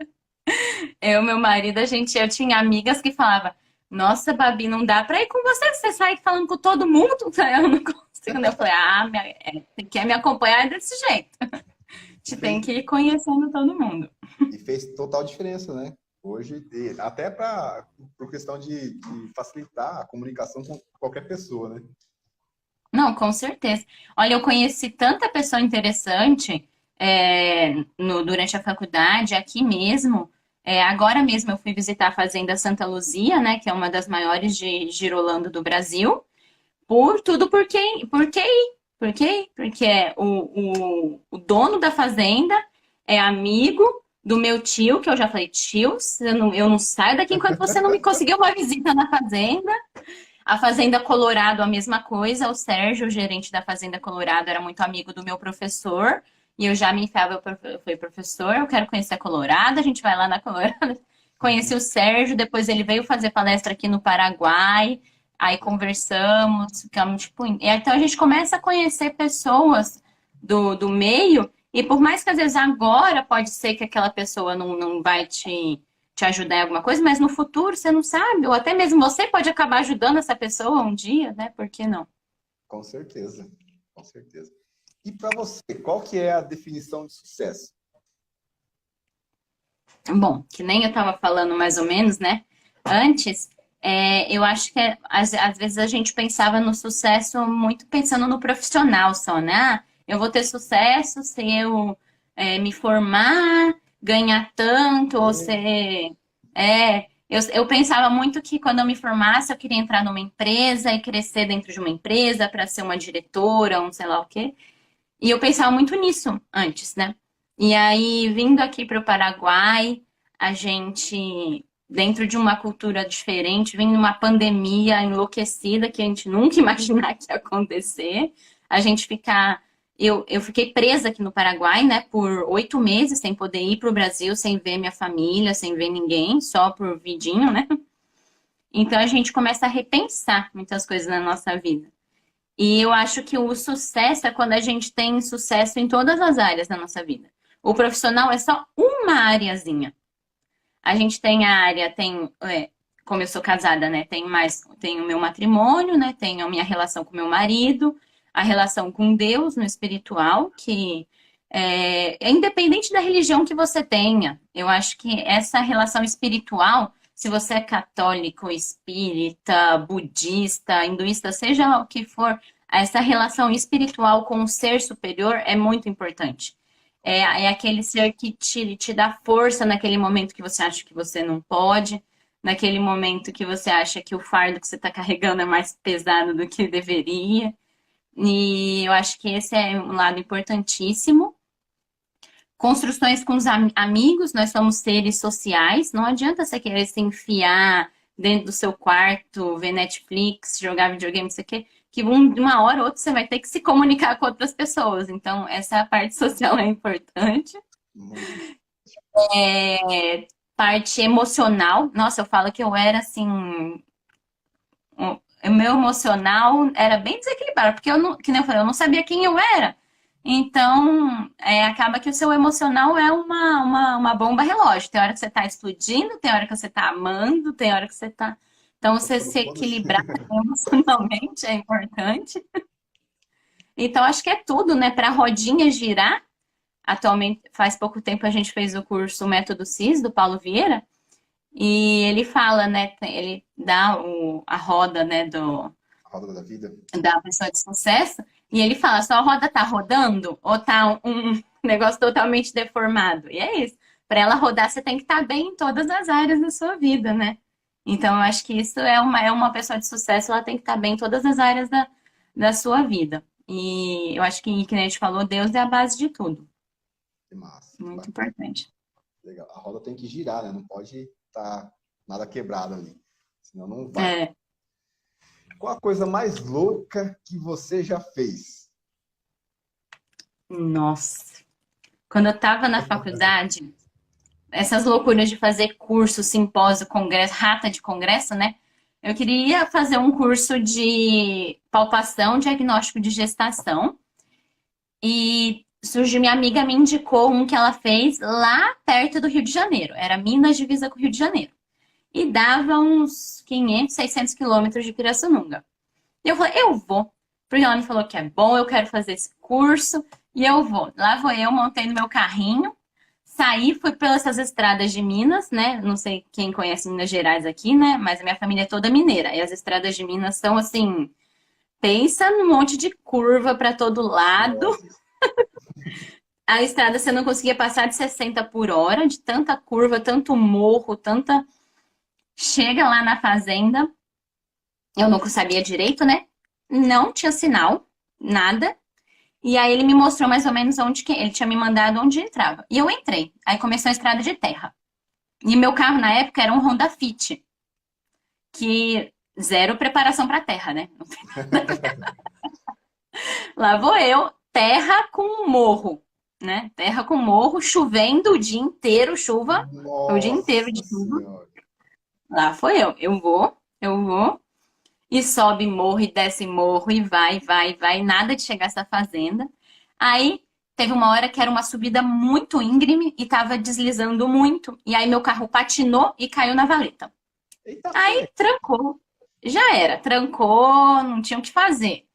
Meu marido, eu tinha amigas que falavam, nossa, Babi, não dá pra ir com você, você sai falando com todo mundo. Eu não consigo. Eu falei, você quer me acompanhar desse jeito. A gente tem que ir conhecendo todo mundo. E fez total diferença, né? Hoje, até por questão de facilitar a comunicação com qualquer pessoa, né? Não, com certeza. Olha, eu conheci tanta pessoa interessante durante a faculdade, aqui mesmo. Agora mesmo eu fui visitar a Fazenda Santa Luzia, né, que é uma das maiores de Girolando do Brasil. Porque o dono da fazenda é amigo do meu tio, que eu já falei, tio, eu não saio daqui enquanto você não me conseguiu uma visita na fazenda. A Fazenda Colorado, a mesma coisa. O Sérgio, o gerente da Fazenda Colorado, era muito amigo do meu professor. E eu já me enfiava, eu falei, professor, eu quero conhecer a Colorado, a gente vai lá na Colorado. Conheci o Sérgio, depois ele veio fazer palestra aqui no Paraguai. Aí conversamos, ficamos tipo. Então a gente começa a conhecer pessoas do meio, e por mais que às vezes agora pode ser que aquela pessoa não vai te ajudar em alguma coisa, mas no futuro você não sabe, ou até mesmo você pode acabar ajudando essa pessoa um dia, né? Por que não? Com certeza, com certeza. E para você, qual que é a definição de sucesso? Bom, que nem eu estava falando mais ou menos, né? Antes, eu acho que às vezes a gente pensava no sucesso muito pensando no profissional só, né? Eu vou ter sucesso se eu me formar, ganhar tanto, ou ser. Eu pensava muito que quando eu me formasse, eu queria entrar numa empresa e crescer dentro de uma empresa para ser uma diretora, um sei lá o quê. E eu pensava muito nisso antes, né? E aí, vindo aqui para o Paraguai, a gente, dentro de uma cultura diferente, vindo uma pandemia enlouquecida que a gente nunca imaginar que ia acontecer, a gente ficar. Eu fiquei presa aqui no Paraguai, né, por 8 meses, sem poder ir para o Brasil, sem ver minha família, sem ver ninguém, só por vidinho, né? Então a gente começa a repensar muitas coisas na nossa vida. E eu acho que o sucesso é quando a gente tem sucesso em todas as áreas da nossa vida. O profissional é só uma areazinha. A gente tem a área, como eu sou casada, né? Tem o meu matrimônio, né? Tenho a minha relação com o meu marido, a relação com Deus no espiritual, que é independente da religião que você tenha. Eu acho que essa relação espiritual, se você é católico, espírita, budista, hinduísta, seja o que for, essa relação espiritual com o ser superior é muito importante. É aquele ser que te dá força naquele momento que você acha que você não pode, naquele momento que você acha que o fardo que você está carregando é mais pesado do que deveria. E eu acho que esse é um lado importantíssimo. Construções com os amigos, nós somos seres sociais, não adianta você querer se enfiar dentro do seu quarto, ver Netflix, jogar videogame, não sei o quê, que de uma hora ou outra você vai ter que se comunicar com outras pessoas. Então, essa parte social é importante. Parte emocional. Nossa, eu falo que eu era assim. O meu emocional era bem desequilibrado, porque que nem eu falei, eu não sabia quem eu era. Então, acaba que o seu emocional é uma bomba relógio. Tem hora que você tá explodindo, tem hora que você tá amando, tem hora que você tá Então, Tô você ficando se foda. equilibrar emocionalmente é importante. Então, acho que é tudo, né? Para a rodinha girar. Atualmente, faz pouco tempo a gente fez o curso Método CIS, do Paulo Vieira, e ele fala, né? Ele dá a roda, né, A roda da vida. da pessoa de sucesso, e ele fala, sua roda tá rodando ou tá um negócio totalmente deformado? E é isso. Para ela rodar, você tem que estar bem em todas as áreas da sua vida, né? Então, eu acho que isso é uma pessoa de sucesso, ela tem que estar bem em todas as áreas da sua vida. E eu acho que a gente falou, Deus é a base de tudo. Que massa, que Muito bacana. importante. Legal. A roda tem que girar, né? Não pode estar nada quebrado ali. Senão não vai. É, Qual a coisa mais louca que você já fez? nossa. Quando eu estava na faculdade, essas loucuras de fazer curso, simpósio, congresso, rata de congresso, né? Eu queria fazer um curso de palpação, diagnóstico de gestação. E surgiu, minha amiga me indicou um que ela fez lá perto do Rio de Janeiro. Era Minas divisa com o Rio de Janeiro. E dava uns 500, 600 quilômetros de Pirassununga. E eu falei, eu vou. Porque ela me falou que é bom, eu quero fazer esse curso. E eu vou. Lá vou eu, montei no meu carrinho. Saí, fui pelas essas estradas de Minas, né? Não sei quem conhece Minas Gerais aqui, né? Mas a minha família é toda mineira. E as estradas de Minas são assim, pensa num monte de curva para todo lado. Nossa, A estrada você não conseguia passar de 60 por hora, de tanta curva, tanto morro, tanta. Chega lá na fazenda, eu nunca sabia direito, né? Não tinha sinal, nada. E aí ele me mostrou mais ou menos onde que ele tinha me mandado onde entrava. E eu entrei. Aí começou a estrada de terra. E meu carro na época era um Honda Fit, que zero preparação para terra, né? Lá vou eu, terra com morro, né? Terra com morro, chovendo o dia inteiro, chuva, o dia inteiro nossa de chuva. senhora. Lá foi eu. Eu vou. E sobe morro, e desce morro, e vai, vai, vai. Nada de chegar a essa fazenda. Aí teve uma hora que era uma subida muito íngreme e tava deslizando muito. E aí meu carro patinou e caiu na valeta. Eita, Aí pé. trancou. Já era, trancou, não tinha o que fazer.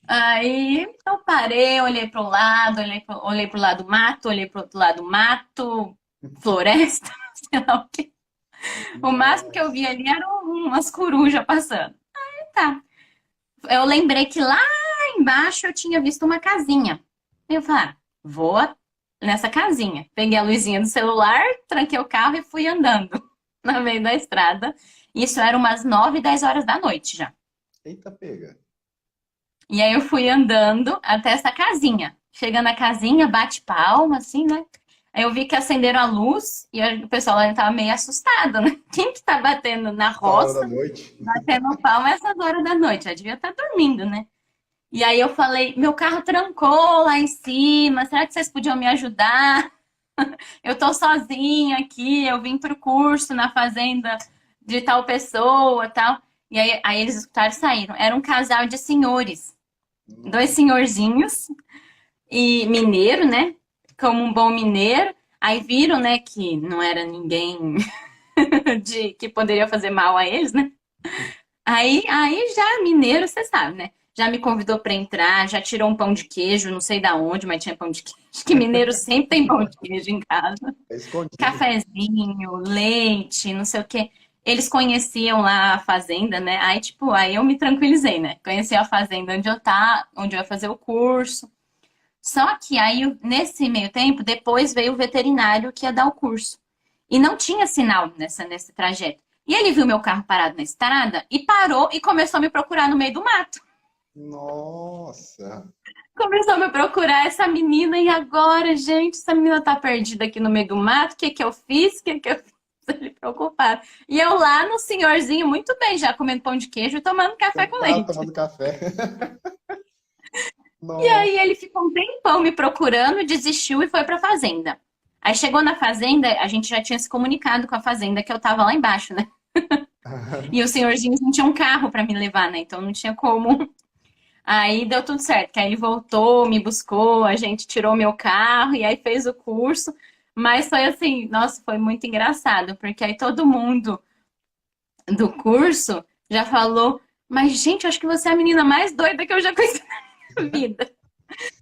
Aí eu parei, olhei para o lado, olhei pro lado mato, olhei pro outro lado mato, floresta, sei lá o quê. O máximo que eu vi Nossa. ali eram umas corujas passando. Tá. Eu lembrei que lá embaixo eu tinha visto uma casinha. Eu falei, ah, vou nessa casinha. Peguei a luzinha do celular, tranquei o carro e fui andando no meio da estrada. Isso era umas 9, 10 horas da noite já. Eita, pega. E aí eu fui andando até essa casinha. Chegando na casinha, bate palma, assim, né? Aí eu vi que acenderam a luz e o pessoal lá estava meio assustado, né? Quem que tá batendo na Essa hora da roça, noite. batendo palma essas horas da noite? Já devia estar dormindo, né? E aí eu falei, meu carro trancou lá em cima, será que vocês podiam me ajudar? Eu tô sozinha aqui, eu vim pro curso na fazenda de tal pessoa, tal. E aí eles escutaram e saíram. Era um casal de senhores, dois Nossa. senhorzinhos e mineiro, né? Como um bom mineiro. Aí viram, né, que não era ninguém de que poderia fazer mal a eles, né? Aí já mineiro, você sabe, né? Já me convidou para entrar, já tirou um pão de queijo, não sei da onde, mas tinha pão de queijo. Que mineiro sempre tem pão de queijo em casa. É escondido. Cafezinho, leite, não sei o quê. Eles conheciam lá a fazenda, né? Aí, tipo, aí eu me tranquilizei, né? Conheci a fazenda onde eu ia fazer o curso. Só que aí, nesse meio tempo, depois veio o veterinário que ia dar o curso. E não tinha sinal nesse trajeto. E ele viu meu carro parado na estrada e parou e começou a me procurar no meio do mato. Nossa. Começou a me procurar essa menina e agora, gente, essa menina tá perdida aqui no meio do mato. O que que eu fiz? O que que eu fiz? Ele preocupado. E eu lá no senhorzinho, muito bem, já comendo pão de queijo e tomando café com Sentado leite. tomando café. E Nossa. aí ele ficou um tempão me procurando, desistiu e foi pra fazenda. Aí chegou na fazenda, a gente já tinha se comunicado com a fazenda que eu tava lá embaixo, né? E os senhorzinhos não tinham carro pra me levar, né? Então não tinha como. Aí deu tudo certo, que aí ele voltou, me buscou, a gente tirou meu carro e aí fez o curso. Mas foi assim, nossa, foi muito engraçado, porque aí todo mundo do curso já falou, mas gente, eu acho que você é a menina mais doida que eu já conheci na minha vida.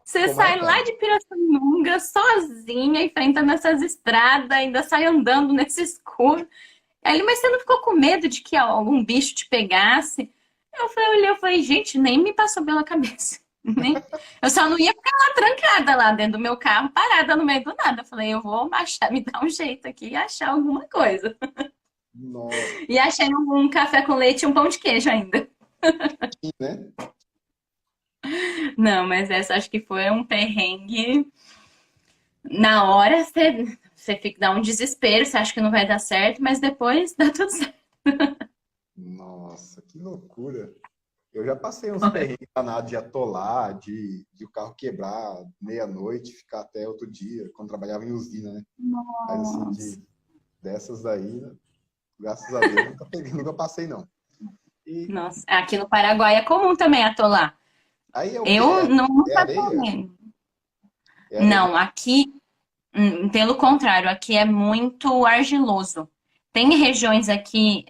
Você Ficou sai lá marcado. de Pirassununga sozinha, enfrentando essas estradas, ainda sai andando nesse escuro. Aí ele, mas você não ficou com medo de que algum bicho te pegasse? Eu falei, gente, nem me passou pela cabeça. Nem... Eu só não ia ficar lá trancada lá dentro do meu carro, parada no meio do nada. Eu falei, eu vou achar, me dar um jeito aqui e achar alguma coisa. Nossa, E achei um café com leite e um pão de queijo ainda. né? Não, mas essa acho que foi um perrengue. Na hora você fica, dá um desespero, você acha que não vai dar certo, mas depois dá tudo certo. Nossa, que loucura. Eu já passei uns perrengues danados de atolar, de o carro quebrar meia-noite, ficar até outro dia, quando trabalhava em usina, né? Mas assim, Nossa. dessas daí, né, graças a Deus, nunca peguei, nunca passei, não. E Nossa, aqui no Paraguai é comum também atolar. aí é o quê? Eu É nunca areia? atolei. É areia? Não, aqui, pelo contrário, aqui é muito argiloso. Tem regiões aqui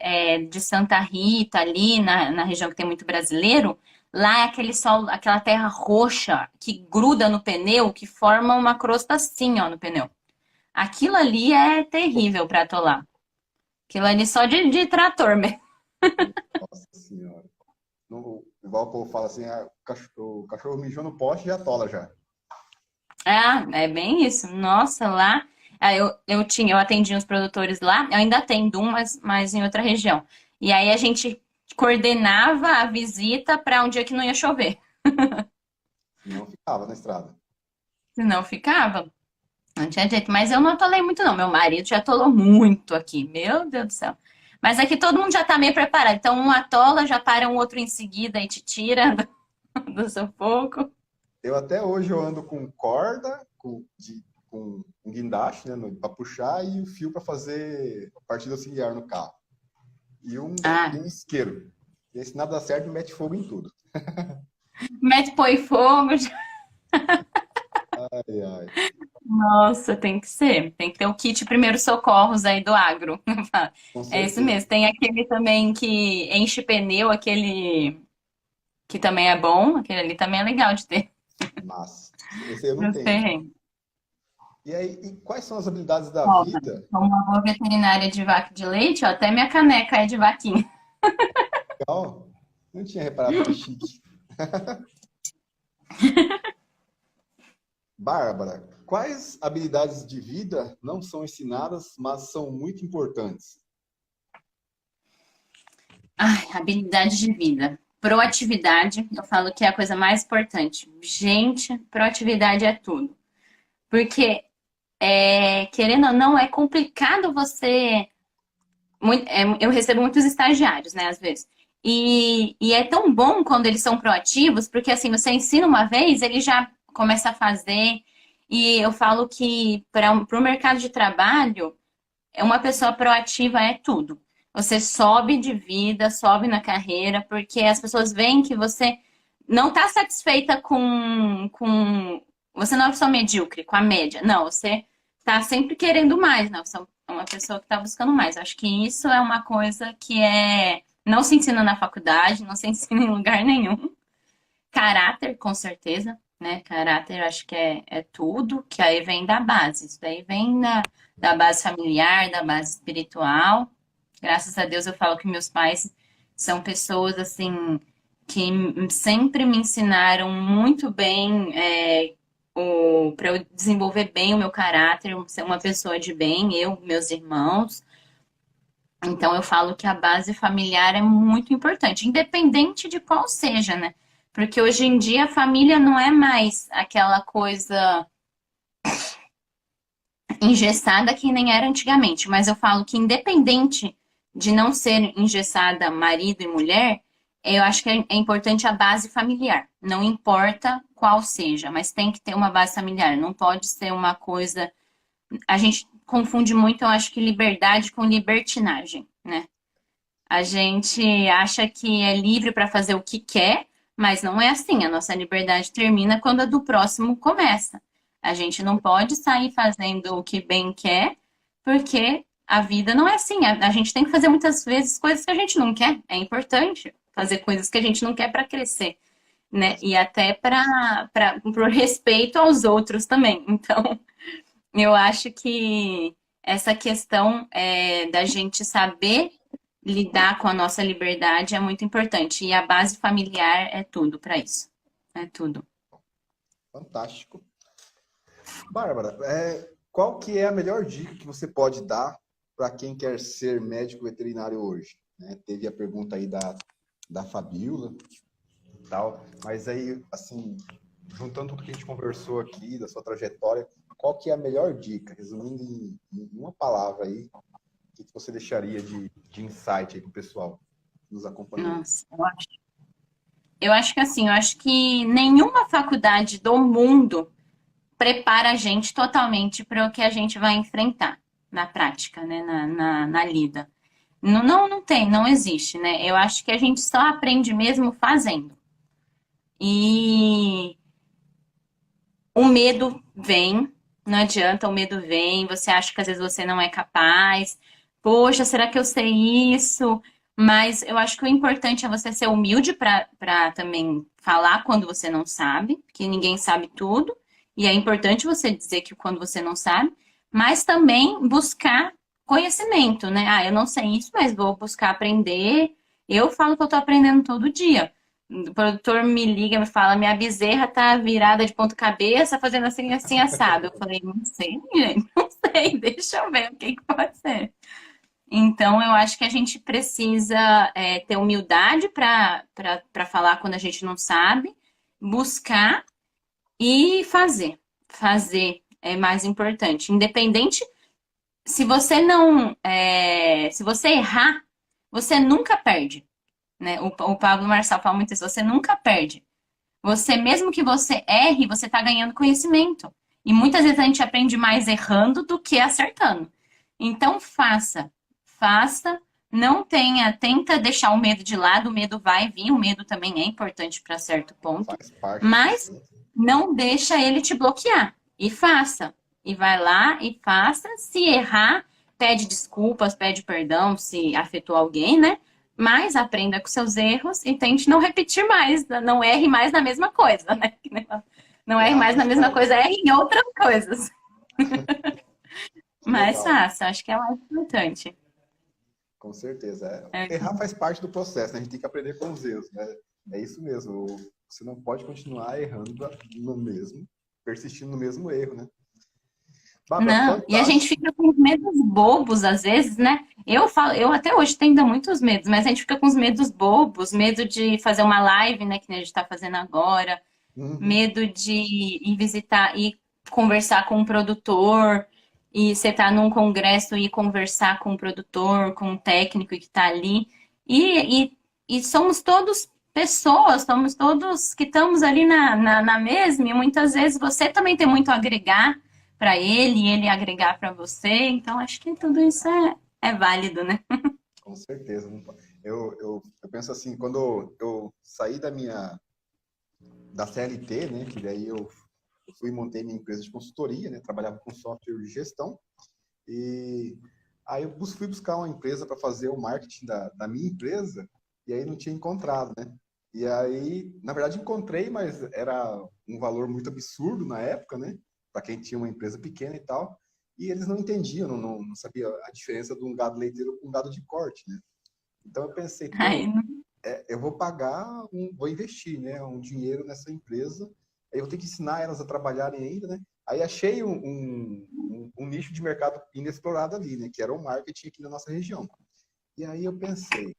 de Santa Rita, ali na região que tem muito brasileiro, lá é aquele solo, aquela terra roxa que gruda no pneu, que forma uma crosta assim, ó, no pneu. Aquilo ali é terrível para atolar. Aquilo ali só de trator mesmo. Nossa senhora. Igual o povo fala assim, ah, o cachorro mijou no poste e já atola já. Ah, é bem isso. Nossa, lá eu atendia os produtores lá, eu ainda atendo um, mas em outra região. E aí a gente coordenava a visita para um dia que não ia chover. Senão ficava na estrada. Senão ficava. Não tinha jeito. Mas eu não atolei muito, não. Meu marido já atolou muito aqui. Meu Deus do céu. Mas aqui todo mundo já tá meio preparado. Então um atola, já para um outro em seguida e te tira do sufoco. Eu até hoje eu ando com corda, com um guindaste, né, para puxar e o fio para fazer partida auxiliar no carro. E Ah, um isqueiro. E aí, se nada dá certo, mete fogo em tudo. mete põe fogo. Ai, ai, Nossa, tem que ser. Tem que ter o kit primeiros socorros aí do agro. com É isso certeza. mesmo. Tem aquele também que enche pneu, aquele que também é bom. Aquele ali também é legal de ter Mas esse aí eu não nos tenho. terrenos. E aí, e quais são as habilidades da Ó, vida? como uma boa veterinária de vaca de leite, ó, até minha caneca é de vaquinha. Legal. Não tinha reparado que chique. Bárbara, quais habilidades de vida não são ensinadas, mas são muito importantes? Ai, habilidade de vida. Proatividade, eu falo que é a coisa mais importante. Gente, proatividade é tudo. Porque, querendo ou não, é complicado você. Eu recebo muitos estagiários, né, às vezes. E é tão bom quando eles são proativos, porque assim, você ensina uma vez, ele já começa a fazer. E eu falo que para o mercado de trabalho, uma pessoa proativa é tudo. Você sobe de vida, sobe na carreira, porque as pessoas veem que você não está satisfeita com. Você não é uma pessoa medíocre, com a média. Não, você está sempre querendo mais, não. Você é uma pessoa que está buscando mais. Acho que isso é uma coisa que não se ensina na faculdade, não se ensina em lugar nenhum. Caráter, com certeza, né? Caráter, acho que é tudo, que aí vem da base. Isso daí vem da base familiar, da base espiritual. Graças a Deus eu falo que meus pais são pessoas, assim, que sempre me ensinaram muito bem para eu desenvolver bem o meu caráter, ser uma pessoa de bem, eu, meus irmãos. Então eu falo que a base familiar é muito importante, independente de qual seja, né? Porque hoje em dia a família não é mais aquela coisa engessada que nem era antigamente, mas eu falo que independente de não ser engessada marido e mulher, eu acho que é importante a base familiar. Não importa qual seja, mas tem que ter uma base familiar. Não pode ser uma coisa. A gente confunde muito, eu acho que liberdade com libertinagem, né? A gente acha que é livre para fazer o que quer, mas não é assim. A nossa liberdade termina quando a do próximo começa. A gente não pode sair fazendo o que bem quer, porque a vida não é assim. A gente tem que fazer muitas vezes coisas que a gente não quer. É importante fazer coisas que a gente não quer para crescer, né? E até para o respeito aos outros também. Então, eu acho que essa questão da gente saber lidar com a nossa liberdade é muito importante. E a base familiar é tudo para isso. É tudo. Fantástico. Bárbara, qual que é a melhor dica que você pode dar para quem quer ser médico veterinário hoje? Né? Teve a pergunta aí da Fabíola e tal, mas aí, assim, juntando tudo que a gente conversou aqui, da sua trajetória, qual que é a melhor dica? Resumindo em uma palavra aí, o que você deixaria de insight aí para o pessoal que nos acompanhou? Nossa, eu acho que assim, eu acho que nenhuma faculdade do mundo prepara a gente totalmente para o que a gente vai enfrentar na prática, né? Na lida. Não, não tem, não existe, né? Eu acho que a gente só aprende mesmo fazendo. E o medo vem, não adianta, o medo vem, você acha que às vezes você não é capaz. Poxa, será que eu sei isso? Mas eu acho que o importante é você ser humilde para também falar quando você não sabe, que ninguém sabe tudo. E é importante você dizer que quando você não sabe, mas também buscar conhecimento, né? Ah, eu não sei isso, mas vou buscar aprender. Eu falo que eu tô aprendendo todo dia. O produtor me liga, me fala, minha bezerra tá virada de ponta cabeça, fazendo assim, assim, assado. Eu falei, não sei, gente, não sei, deixa eu ver o que que pode ser. Então, eu acho que a gente precisa ter humildade para falar quando a gente não sabe, buscar e fazer. Fazer é mais importante. Independente, se você não, se você errar, você nunca perde, né? O Pablo Marçal fala muito isso, você nunca perde. Você, mesmo que você erre, você está ganhando conhecimento. E muitas vezes a gente aprende mais errando do que acertando. Então, faça, não tenha, tenta deixar o medo de lado, o medo vai vir, o medo também é importante para certo ponto, Faz parte do mas processo. não deixa ele te bloquear. E faça. E vai lá e faça. Se errar, pede desculpas, pede perdão se afetou alguém, né? Mas aprenda com seus erros e tente não repetir mais, não erre mais na mesma coisa, né? Não erre Errar mais na faz mesma parte. coisa, erre em outras coisas. Mas Legal. faça, acho que é o mais importante. Com certeza. É, Errar faz parte do processo, né? A gente tem que aprender com os erros, né? É isso mesmo. Você não pode continuar errando no mesmo, persistindo no mesmo erro, né? Bárbara, não, e a gente fantástico. fica com os medos bobos às vezes, né? Eu falo, eu até hoje tenho ainda muitos medos, mas a gente fica com os medos bobos, medo de fazer uma live, né, que a gente está fazendo agora, Uhum. medo de ir visitar e conversar com um produtor, e você tá num congresso e conversar com um produtor, com um técnico que está ali. E somos todos pessoas, somos todos que estamos ali na mesma, e muitas vezes você também tem muito a agregar para ele, e ele agregar para você. Então, acho que tudo isso é válido, né? Com certeza. Eu penso assim, quando eu saí da CLT, né? Que daí eu fui e montei minha empresa de consultoria, né? Trabalhava com software de gestão. E aí eu fui buscar uma empresa para fazer o marketing da minha empresa e aí não tinha encontrado, né? E aí, na verdade, encontrei, mas era um valor muito absurdo na época, né? Para quem tinha uma empresa pequena e tal. E eles não entendiam, não sabiam a diferença de um gado leiteiro com um gado de corte, né? Então eu pensei, Aí, pô, eu vou vou investir, né, um dinheiro nessa empresa, aí eu vou ter que ensinar elas a trabalharem ainda, né? Aí achei um nicho de mercado inexplorado ali, né, que era o marketing aqui na nossa região. E aí eu pensei,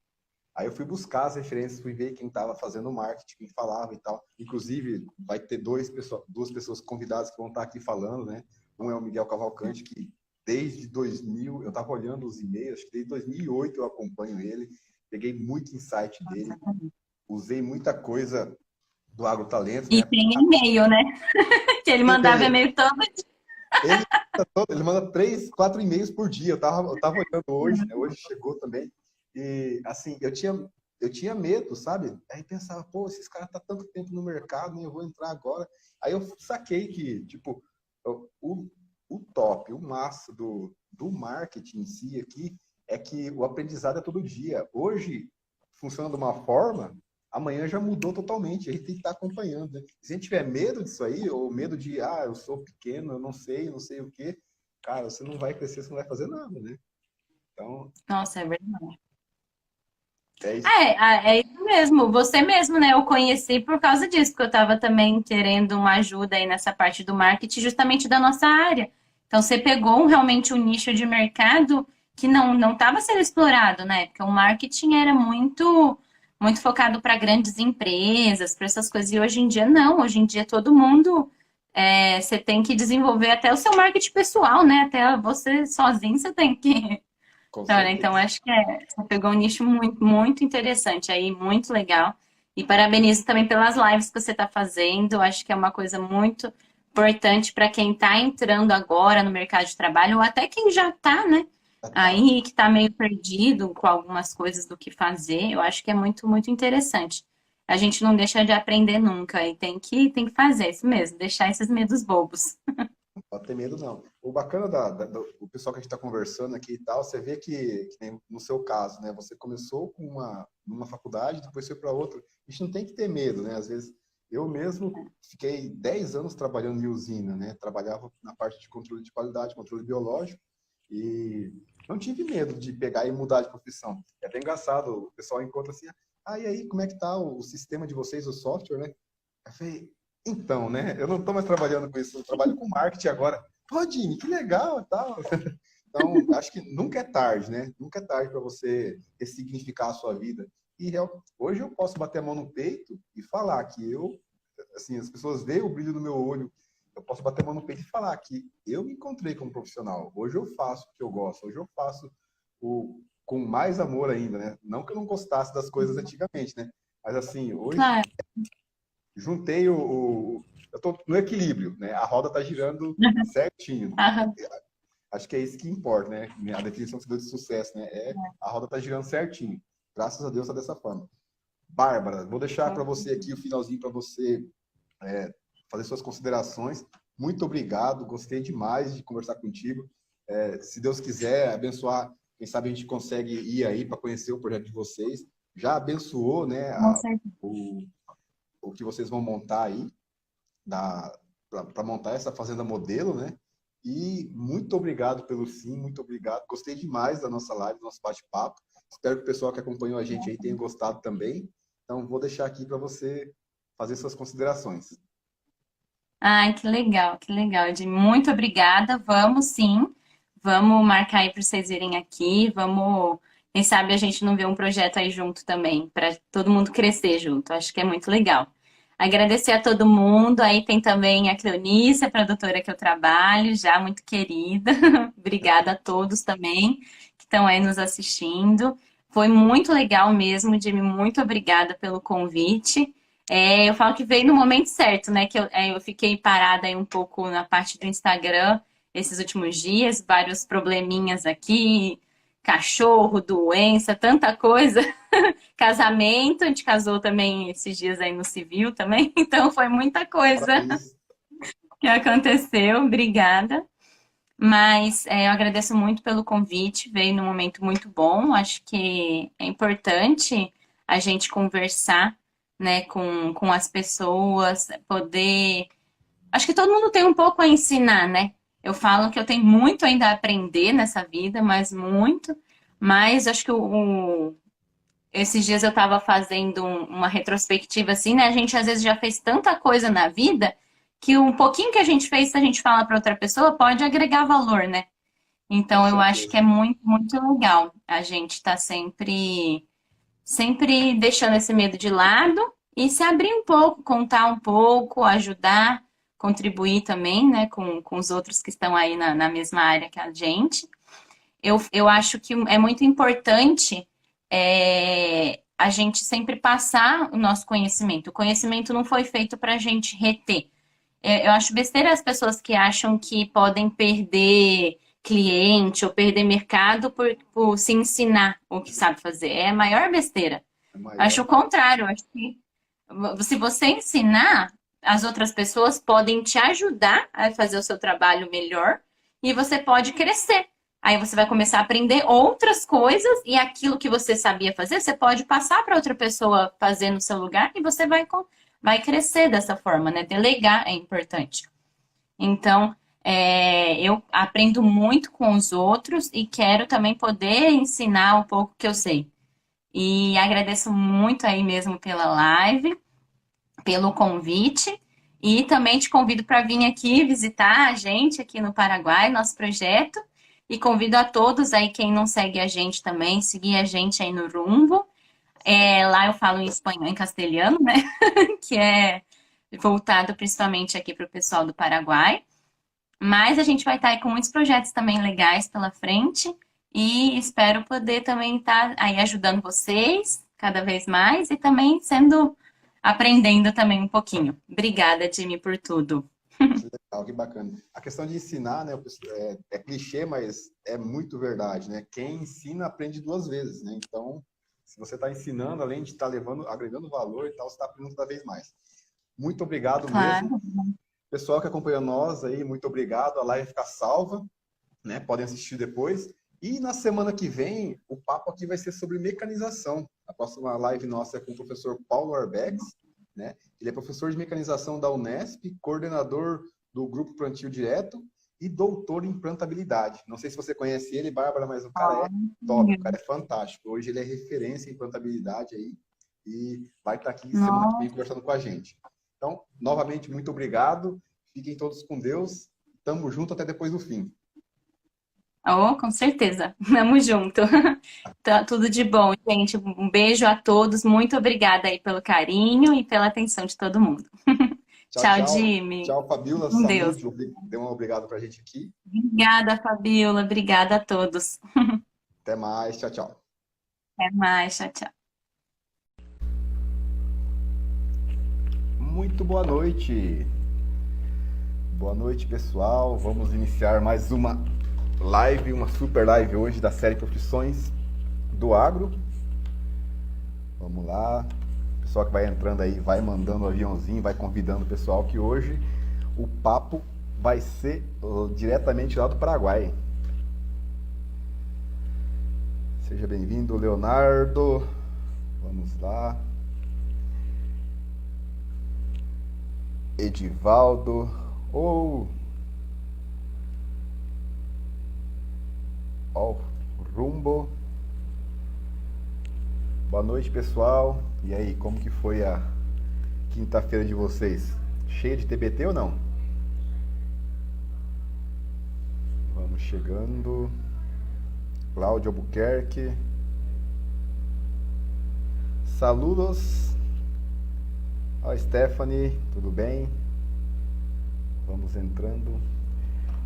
aí eu fui buscar as referências, fui ver quem estava fazendo o marketing, quem falava e tal. Inclusive, vai ter duas pessoas convidadas que vão estar aqui falando, né? Um é o Miguel Cavalcante, que desde 2000, eu estava olhando os e-mails, desde 2008 eu acompanho ele, peguei muito insight dele, usei muita coisa do AgroTalento, e né? tem e-mail, né? Que ele mandava e-mail todo dia. Ele, ele manda 3, 4 e-mails por dia. Eu tava olhando hoje, né? Hoje chegou também. E, assim, eu tinha medo, sabe? Aí pensava, pô, esses caras tá tanto tempo no mercado, né? Eu vou entrar agora. Aí eu saquei que, tipo, o, o top, o massa do marketing em si aqui é que o aprendizado é todo dia. Hoje funciona de uma forma, amanhã já mudou totalmente. A gente tem que estar acompanhando, né? Se a gente tiver medo disso aí, ou medo de, eu sou pequeno, eu não sei o quê, cara, você não vai crescer, você não vai fazer nada, né? Então, Nossa, é verdade. é isso. É isso mesmo, você mesmo, né? Eu conheci por causa disso, porque eu estava também querendo uma ajuda aí nessa parte do marketing, justamente da nossa área. Então, você pegou realmente um nicho de mercado que não estava sendo explorado, né? Porque o marketing era muito focado para grandes empresas, para essas coisas. E hoje em dia, não. Hoje em dia, todo mundo, você tem que desenvolver até o seu marketing pessoal, né? Até você sozinho, você tem que Com olha, então certeza. acho que você pegou um nicho muito interessante aí, muito legal. E parabenizo também pelas lives que você está fazendo. Acho que é uma coisa muito importante para quem está entrando agora no mercado de trabalho, ou até quem já está, né? Já tá. Aí que está meio perdido com algumas coisas do que fazer. Eu acho que é muito interessante. A gente não deixa de aprender nunca e tem que fazer isso mesmo, deixar esses medos bobos. Não pode ter medo, não. O bacana do pessoal que a gente está conversando aqui e tal, você vê que nem no seu caso, né? Você começou com numa faculdade, depois foi para outra. A gente não tem que ter medo, né? Às vezes, eu mesmo fiquei 10 anos trabalhando em usina, né? Trabalhava na parte de controle de qualidade, controle biológico, e não tive medo de pegar e mudar de profissão. É até engraçado, o pessoal encontra assim, e aí, como é que tá o sistema de vocês, o software, né? Eu falei, então, né? Eu não estou mais trabalhando com isso, eu trabalho com marketing agora. Pô, Jimmy, que legal e tal. Então, acho que nunca é tarde, né? Nunca é tarde para você ressignificar a sua vida. E hoje eu posso bater a mão no peito e falar que assim, as pessoas veem o brilho no meu olho. Eu posso bater a mão no peito e falar que eu me encontrei como profissional. Hoje eu faço o que eu gosto. Hoje eu faço com mais amor ainda, né? Não que eu não gostasse das coisas antigamente, né? Mas assim, hoje Claro. juntei eu estou no equilíbrio, né? A roda está girando certinho. Aham. Acho que é isso que importa, né? A definição que se deu de sucesso, né? A roda está girando certinho. Graças a Deus está dessa forma. Bárbara, vou deixar para você aqui o finalzinho para você fazer suas considerações. Muito obrigado, gostei demais de conversar contigo. Se Deus quiser abençoar, quem sabe a gente consegue ir aí para conhecer o projeto de vocês. Já abençoou, né? Com certeza. O que vocês vão montar aí para montar essa fazenda modelo, né? E muito obrigado pelo sim, muito obrigado. Gostei demais da nossa live, do nosso bate-papo. Espero que o pessoal que acompanhou a gente aí tenha gostado também. Então, vou deixar aqui para você fazer suas considerações. Ai, que legal, Edi. Muito obrigada. Vamos sim. Vamos marcar aí para vocês virem aqui. Vamos, quem sabe a gente não vê um projeto aí junto também, para todo mundo crescer junto. Acho que é muito legal. Agradecer a todo mundo. Aí tem também a Cleonice, a produtora que eu trabalho, já muito querida. Obrigada a todos também que estão aí nos assistindo. Foi muito legal mesmo, Jimmy. Muito obrigada pelo convite. Eu falo que veio no momento certo, né? Que eu fiquei parada aí um pouco na parte do Instagram esses últimos dias, vários probleminhas aqui, cachorro, doença, tanta coisa. Casamento, a gente casou também esses dias aí no civil também, então foi muita coisa Parabéns. que aconteceu. Obrigada. Mas eu agradeço muito pelo convite, veio num momento muito bom. Acho que é importante a gente conversar, né, com as pessoas, poder. Acho que todo mundo tem um pouco a ensinar, né? Eu falo que eu tenho muito ainda a aprender nessa vida, mas muito. Mas acho que esses dias eu estava fazendo uma retrospectiva assim, né? A gente às vezes já fez tanta coisa na vida que um pouquinho que a gente fez, se a gente fala para outra pessoa, pode agregar valor, né? Com Então eu acho que certeza. é muito legal a gente estar sempre deixando esse medo de lado e se abrir um pouco, contar um pouco, ajudar, contribuir também, né, com os outros que estão aí na mesma área que a gente. Eu acho que é muito importante a gente sempre passar o nosso conhecimento. O conhecimento não foi feito para a gente reter. Eu acho besteira as pessoas que acham que podem perder cliente ou perder mercado por se ensinar o que sabe fazer. É a maior besteira. É Acho maior. o contrário. Acho que se você ensinar, as outras pessoas podem te ajudar a fazer o seu trabalho melhor e você pode crescer. Aí você vai começar a aprender outras coisas e aquilo que você sabia fazer, você pode passar para outra pessoa fazer no seu lugar e você vai crescer dessa forma, né? Delegar é importante. Então, eu aprendo muito com os outros e quero também poder ensinar um pouco que eu sei. E agradeço muito aí mesmo pela live, pelo convite. E também te convido para vir aqui visitar a gente aqui no Paraguai, nosso projeto. E convido a todos aí, quem não segue a gente também, seguir a gente aí no Rumbo. Lá eu falo em espanhol, em castelhano, né? Que é voltado principalmente aqui para o pessoal do Paraguai. Mas a gente vai estar aí com muitos projetos também legais pela frente e espero poder também estar aí ajudando vocês cada vez mais e também aprendendo também um pouquinho. Obrigada, Jimmy, por tudo. Que legal, que bacana. A questão de ensinar, né, é clichê, mas é muito verdade, né? Quem ensina aprende duas vezes, né? Então, se você está ensinando, além de estar levando, agregando valor e tal, você está aprendendo cada vez mais. Muito obrigado mesmo. Claro. Pessoal que acompanha nós aí, muito obrigado. A live fica salva, né? Podem assistir depois. E na semana que vem, o papo aqui vai ser sobre mecanização. A próxima live nossa é com o professor Paulo Arbex, né? Ele é professor de mecanização da Unesp, coordenador do Grupo Plantio Direto e doutor em plantabilidade. Não sei se você conhece ele, Bárbara, mas o cara é top, o cara é fantástico. Hoje ele é referência em plantabilidade aí e vai estar aqui semana que vem conversando com a gente. Então, novamente, muito obrigado. Fiquem todos com Deus. Tamo junto até depois do fim. Oh, com certeza. Tamo junto. Tá, tudo de bom, gente. Um beijo a todos. Muito obrigada aí pelo carinho e pela atenção de todo mundo. Tchau, Tchau, tchau. Jimmy. Tchau, Fabíola. Com Deus. Saúde. Dê um obrigado pra gente aqui. Obrigada, Fabiola. Obrigada a todos. Até mais. Tchau, tchau. Até mais. Tchau, tchau. Muito boa noite. Boa noite, pessoal. Vamos iniciar mais uma live, uma super live hoje da série Profissões do Agro. Vamos lá. O pessoal que vai entrando aí, vai mandando o aviãozinho, vai convidando o pessoal que hoje o papo vai ser diretamente lá do Paraguai. Seja bem-vindo, Leonardo. Vamos lá. Edivaldo. Rumbo. Boa noite, pessoal. E aí, como que foi a quinta-feira de vocês? Cheia de TBT ou não? Vamos chegando. Cláudio Albuquerque. Saludos. Ó, Stephanie, tudo bem? Vamos entrando.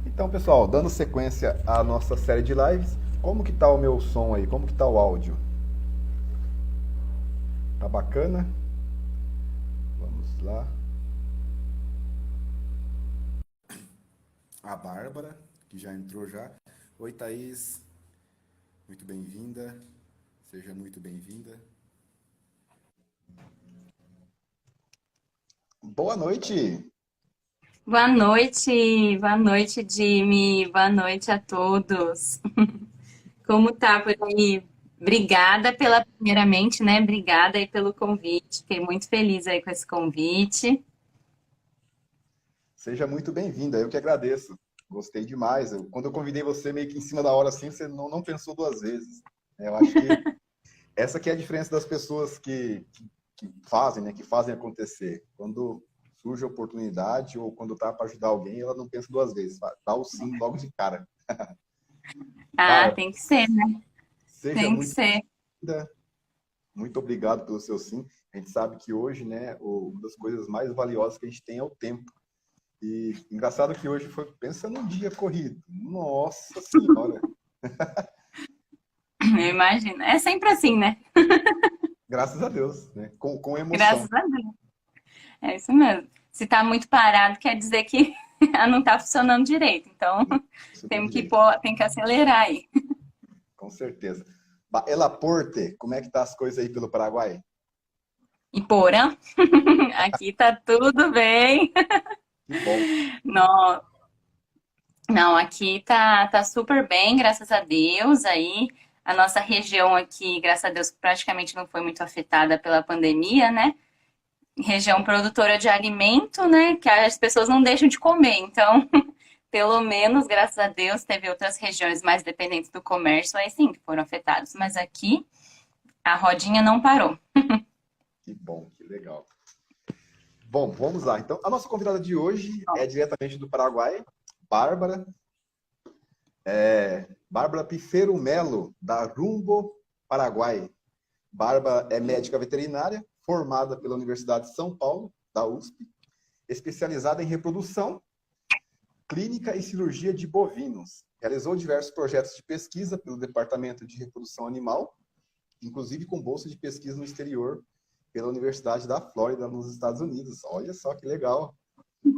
Então, pessoal, dando sequência à nossa série de lives, como que tá o meu som aí? Como que tá o áudio? Tá bacana? Vamos lá. A Bárbara, que já entrou já. Oi, Thaís. Muito bem-vinda. Seja muito bem-vinda. Boa noite. Boa noite, Jimmy. Boa noite a todos. Como tá por aí? Obrigada primeiramente, né? Obrigada aí pelo convite. Fiquei muito feliz aí com esse convite. Seja muito bem-vinda, eu que agradeço. Gostei demais. Quando eu convidei você meio que em cima da hora assim, você não pensou duas vezes. Eu acho que essa que é a diferença das pessoas que fazem, né? Que fazem acontecer. Quando surge a oportunidade ou quando tá para ajudar alguém, ela não pensa duas vezes. Dá o sim logo de cara. Cara, Tem que ser, né? seja Tem que muito ser. bem-vinda. Muito obrigado pelo seu sim. A gente sabe que hoje, né, uma das coisas mais valiosas que a gente tem é o tempo. E engraçado que hoje foi, pensa num dia corrido. Nossa Senhora! Eu imagino. É sempre assim, né? Graças a Deus, né? Com emoção. Graças a Deus. É isso mesmo. Se tá muito parado, quer dizer que não tá funcionando direito. Então, tem que acelerar aí. Com certeza. Elaporte, como é que tá as coisas aí pelo Paraguai? E Porã, aqui tá tudo bem. Que bom. Não, Não, aqui tá super bem, graças a Deus. Aí a nossa região aqui, graças a Deus, praticamente não foi muito afetada pela pandemia, né? Região produtora de alimento, né? Que as pessoas não deixam de comer. Então, pelo menos, graças a Deus, teve outras regiões mais dependentes do comércio, aí sim, que foram afetados. Mas aqui a rodinha não parou. Que bom, que legal. Bom, vamos lá. Então, a nossa convidada de hoje é diretamente do Paraguai, Bárbara. Bárbara Pifero Melo, da Rumbo, Paraguai. Bárbara é médica veterinária, formada pela Universidade de São Paulo, da USP, especializada em reprodução, clínica e cirurgia de bovinos. Realizou diversos projetos de pesquisa pelo Departamento de Reprodução Animal, inclusive com bolsa de pesquisa no exterior, pela Universidade da Flórida, nos Estados Unidos. Olha só que legal.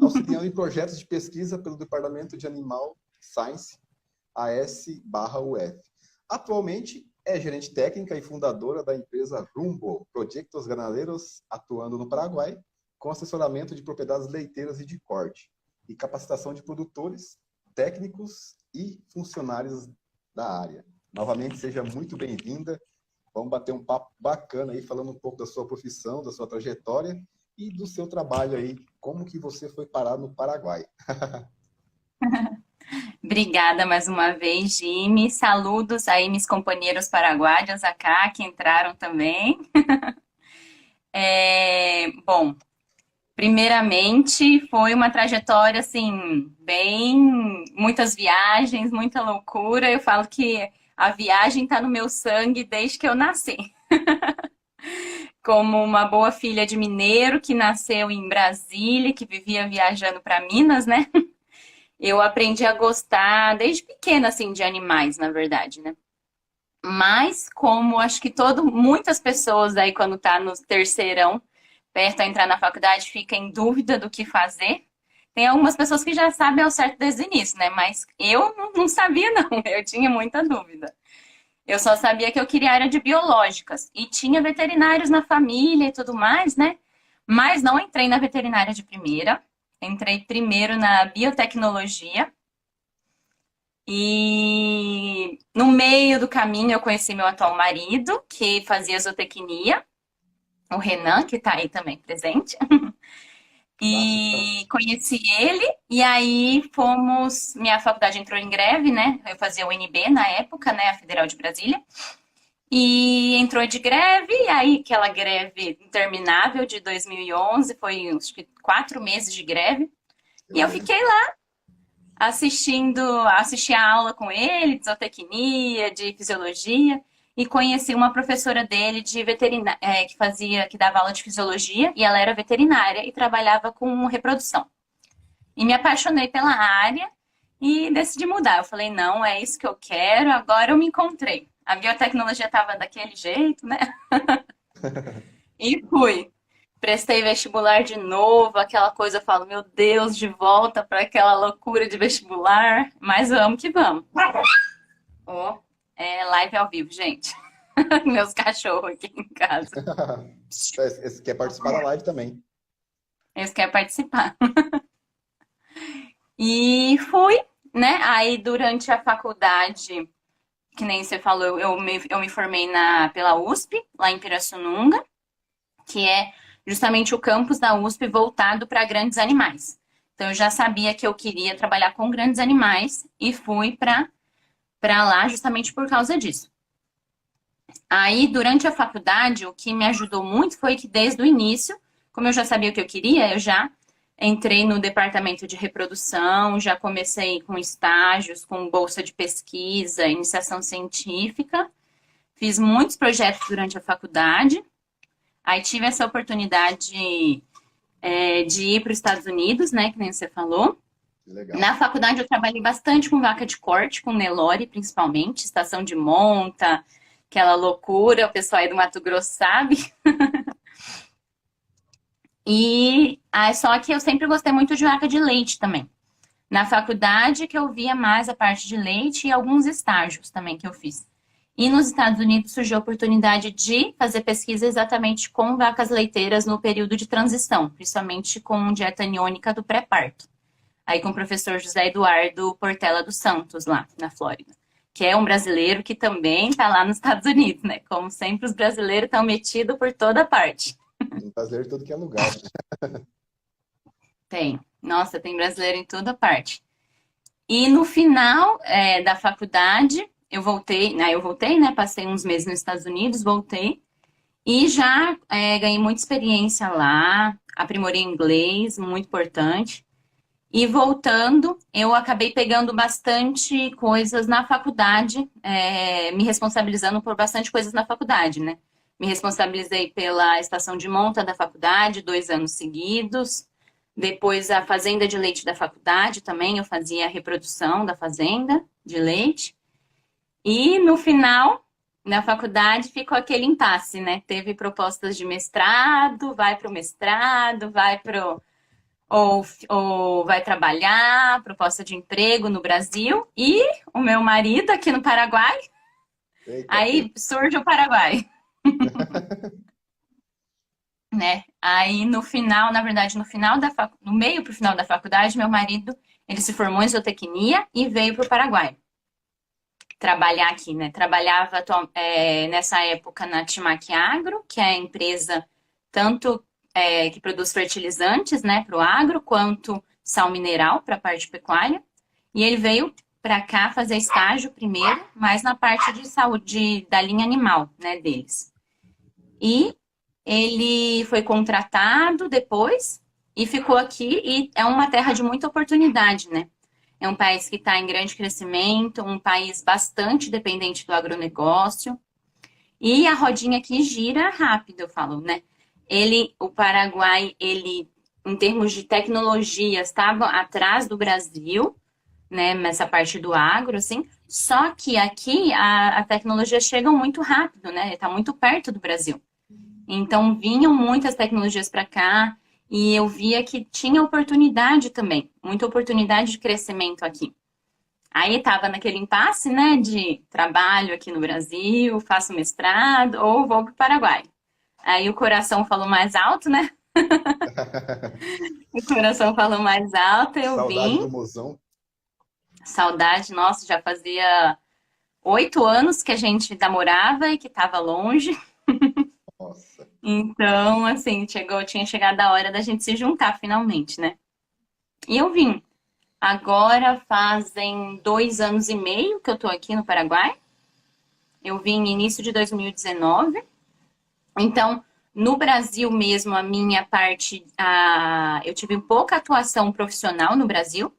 Auxiliando em projetos de pesquisa pelo Departamento de Animal Science, AS/UF. Atualmente, é gerente técnica e fundadora da empresa Rumbo, Proyectos Ganaderos, atuando no Paraguai, com assessoramento de propriedades leiteiras e de corte, e capacitação de produtores, técnicos e funcionários da área. Novamente, seja muito bem-vinda. Vamos bater um papo bacana aí, falando um pouco da sua profissão, da sua trajetória e do seu trabalho aí. Como que você foi parar no Paraguai? Obrigada mais uma vez, Jimmy. Saludos aí, meus companheiros paraguaios acá, que entraram também. Bom, primeiramente, foi uma trajetória, assim, bem... Muitas viagens, muita loucura. Eu falo que a viagem está no meu sangue desde que eu nasci. Como uma boa filha de mineiro que nasceu em Brasília, que vivia viajando para Minas, né? Eu aprendi a gostar desde pequena, assim, de animais, na verdade, né? Mas como acho que muitas pessoas aí quando tá no terceirão, perto a entrar na faculdade, fica em dúvida do que fazer. Tem algumas pessoas que já sabem ao certo desde o início, né? Mas eu não sabia, não. Eu tinha muita dúvida. Eu só sabia que eu queria a área de biológicas. E tinha veterinários na família e tudo mais, né? Mas não entrei na veterinária de primeira. Entrei primeiro na biotecnologia. E no meio do caminho eu conheci meu atual marido, que fazia zootecnia, o Renan, que está aí também presente. E conheci ele, e aí fomos. Minha faculdade entrou em greve, né? Eu fazia o UNB na época, né? A Federal de Brasília. E entrou de greve, e aí aquela greve interminável de 2011, foi acho que 4 meses de greve. E eu fiquei lá assisti a aula com ele, de zootecnia, de fisiologia, e conheci uma professora dele de veterinária, que dava aula de fisiologia, e ela era veterinária e trabalhava com reprodução. E me apaixonei pela área e decidi mudar. Eu falei, não, é isso que eu quero, agora eu me encontrei. A biotecnologia estava daquele jeito, né? E fui. Prestei vestibular de novo, aquela coisa, eu falo, meu Deus, de volta para aquela loucura de vestibular, mas vamos que vamos. Ó, é live ao vivo, gente. Meus cachorros aqui em casa. Esse quer participar da live também. Eles querem participar. E fui, né? Aí durante a faculdade, que nem você falou, eu me formei pela USP, lá em Pirassununga, que é justamente o campus da USP voltado para grandes animais. Então, eu já sabia que eu queria trabalhar com grandes animais e fui para lá justamente por causa disso. Aí, durante a faculdade, o que me ajudou muito foi que desde o início, como eu já sabia o que eu queria, eu já entrei no departamento de reprodução, já comecei com estágios, com bolsa de pesquisa, iniciação científica, fiz muitos projetos durante a faculdade. Aí tive essa oportunidade de ir para os Estados Unidos, né, que nem você falou. Legal. Na faculdade eu trabalhei bastante com vaca de corte, com Nelore principalmente, estação de monta, aquela loucura, o pessoal aí do Mato Grosso sabe. E só que eu sempre gostei muito de vaca de leite também. Na faculdade que eu via mais a parte de leite e alguns estágios também que eu fiz. E nos Estados Unidos surgiu a oportunidade de fazer pesquisa exatamente com vacas leiteiras no período de transição, principalmente com dieta aniônica do pré-parto. aí com o professor José Eduardo Portela dos Santos, lá na Flórida, que é um brasileiro que também está lá nos Estados Unidos, né? Como sempre, os brasileiros estão metidos por toda parte. Tem brasileiro em tudo que é lugar. Tem. Nossa, tem brasileiro em toda parte. E no final da faculdade, eu voltei, né? Passei uns meses nos Estados Unidos, voltei. E já ganhei muita experiência lá, aprimorei inglês, muito importante. E voltando, eu acabei pegando bastante coisas na faculdade, me responsabilizando por bastante coisas na faculdade, né? Me responsabilizei pela estação de monta da faculdade, 2 anos seguidos. Depois, a fazenda de leite da faculdade também, eu fazia a reprodução da fazenda de leite. E no final, na faculdade, ficou aquele impasse, né? Teve propostas de mestrado, vai para o mestrado, ou vai trabalhar, proposta de emprego no Brasil, e o meu marido aqui no Paraguai, Eita, aí surge o Paraguai, né? Aí no final, na verdade, no meio pro final da faculdade, meu marido, ele se formou em zootecnia e veio pro Paraguai trabalhar aqui, né? Trabalhava nessa época na Timac Agro, que é a empresa tanto que produz fertilizantes, né, para o agro, quanto sal mineral para a parte pecuária. E ele veio para cá fazer estágio primeiro, mas na parte de saúde da linha animal, né, deles. E ele foi contratado depois e ficou aqui, e é uma terra de muita oportunidade, né? É um país que está em grande crescimento, um país bastante dependente do agronegócio. E a rodinha aqui gira rápido, eu falo, né? O Paraguai, em termos de tecnologia, estava atrás do Brasil, né? Nessa parte do agro, assim. Só que aqui a tecnologia chega muito rápido, né? Está muito perto do Brasil. Então, vinham muitas tecnologias para cá e eu via que tinha oportunidade também, muita oportunidade de crescimento aqui. Aí estava naquele impasse, né, de trabalho aqui no Brasil, faço mestrado ou vou para o Paraguai. Aí o coração falou mais alto, né? O coração falou mais alto, eu saudade vim. do mozão. Saudade, nossa, já fazia 8 anos que a gente namorava e que estava longe. Nossa. Então, assim, tinha chegado a hora da gente se juntar finalmente, né? E eu vim. Agora fazem 2 anos e meio que eu tô aqui no Paraguai. Eu vim no início de 2019. Então, no Brasil mesmo, a minha parte, eu tive pouca atuação profissional no Brasil,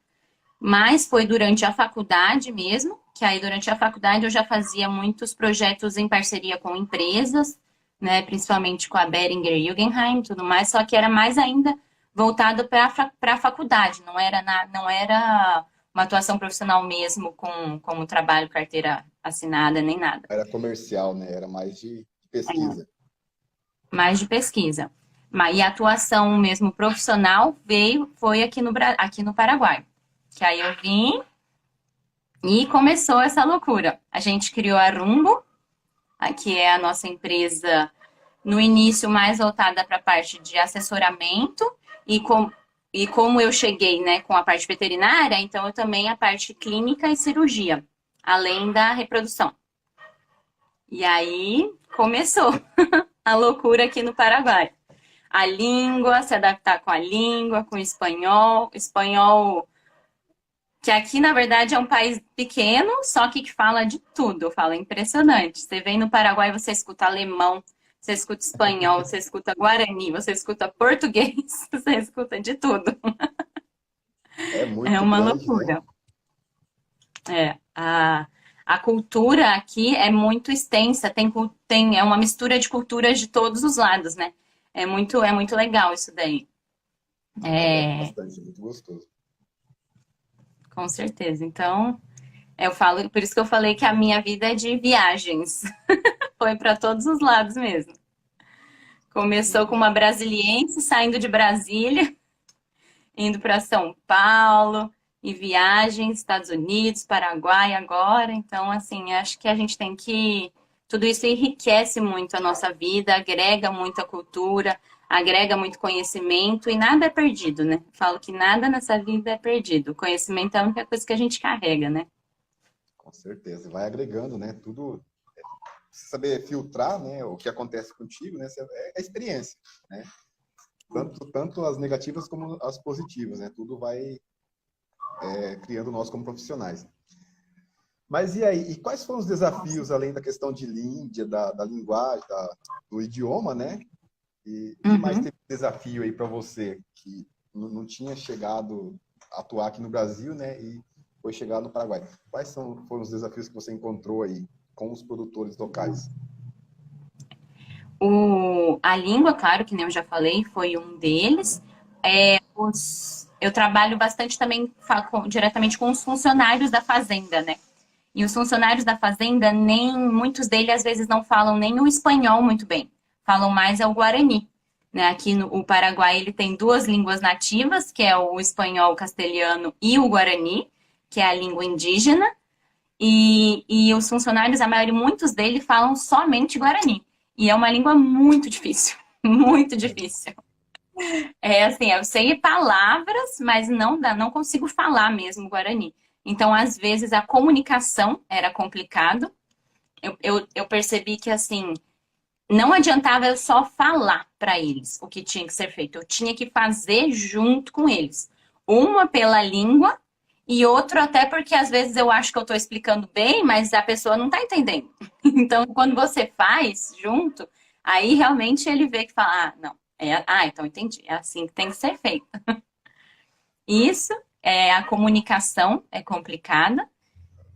mas foi durante a faculdade mesmo, que aí durante a faculdade eu já fazia muitos projetos em parceria com empresas, né, principalmente com a Boehringer Ingelheim e tudo mais, só que era mais ainda voltado para a faculdade, não era uma atuação profissional mesmo como trabalho, carteira assinada, nem nada. Era comercial, né? Era mais de pesquisa. Mais de pesquisa. E a atuação mesmo profissional foi aqui no Paraguai. Que aí eu vim e começou essa loucura. A gente criou a Rumbo, que é a nossa empresa no início mais voltada para a parte de assessoramento e como eu cheguei, né, com a parte veterinária, então eu também a parte clínica e cirurgia, além da reprodução. E aí começou a loucura aqui no Paraguai. A língua, se adaptar com a língua, com o espanhol. Espanhol, que aqui, na verdade, é um país pequeno, só que fala de tudo. Fala impressionante. Você vem no Paraguai, você escuta alemão, você escuta espanhol, você escuta guarani, você escuta português, você escuta de tudo. É É muito uma grande, né? loucura. A cultura aqui é muito extensa, é uma mistura de culturas de todos os lados, né? É muito legal isso daí. Eu gosto bastante, é muito gostoso. Com certeza. Então, eu falo, por isso que eu falei que a minha vida é de viagens. Foi para todos os lados mesmo. Começou com Sim. uma brasiliense saindo de Brasília, indo para São Paulo, e viagens, Estados Unidos, Paraguai agora. Então, assim, acho que a gente tem que tudo isso enriquece muito a nossa vida, agrega muita cultura, agrega muito conhecimento e nada é perdido, né? Falo que nada nessa vida é perdido. O conhecimento é a única coisa que a gente carrega, né? Com certeza. Vai agregando, né? Tudo. Você saber filtrar, né? O que acontece contigo, né? É a experiência, né? Tanto as negativas como as positivas, né? Tudo vai criando nós como profissionais. Mas e aí? E quais foram os desafios, além da questão de língua, da linguagem, do idioma, né? E que mais Uhum. teve desafio aí para você, que não tinha chegado a atuar aqui no Brasil, né? E foi chegar no Paraguai. Foram os desafios que você encontrou aí com os produtores locais? A língua, claro, que nem eu já falei, foi um deles. Eu trabalho bastante também diretamente com os funcionários da fazenda, né? E os funcionários da fazenda, nem muitos deles às vezes não falam nem o espanhol muito bem. Falam mais é o guarani. Né? Aqui no o Paraguai ele tem duas línguas nativas, que é o espanhol castelhano e o guarani, que é a língua indígena. E os funcionários, muitos deles falam somente guarani. E é uma língua muito difícil, muito difícil. É assim, eu sei palavras, mas não consigo falar mesmo guarani. Então, às vezes, a comunicação era complicado. Eu percebi que, assim, não adiantava eu só falar para eles o que tinha que ser feito. Eu tinha que fazer junto com eles. Uma pela língua e outro até porque, às vezes, eu acho que eu estou explicando bem, mas a pessoa não está entendendo. Então, quando você faz junto, aí realmente ele vê que fala, ah, não. Então entendi. É assim que tem que ser feito. Isso, a comunicação é complicada,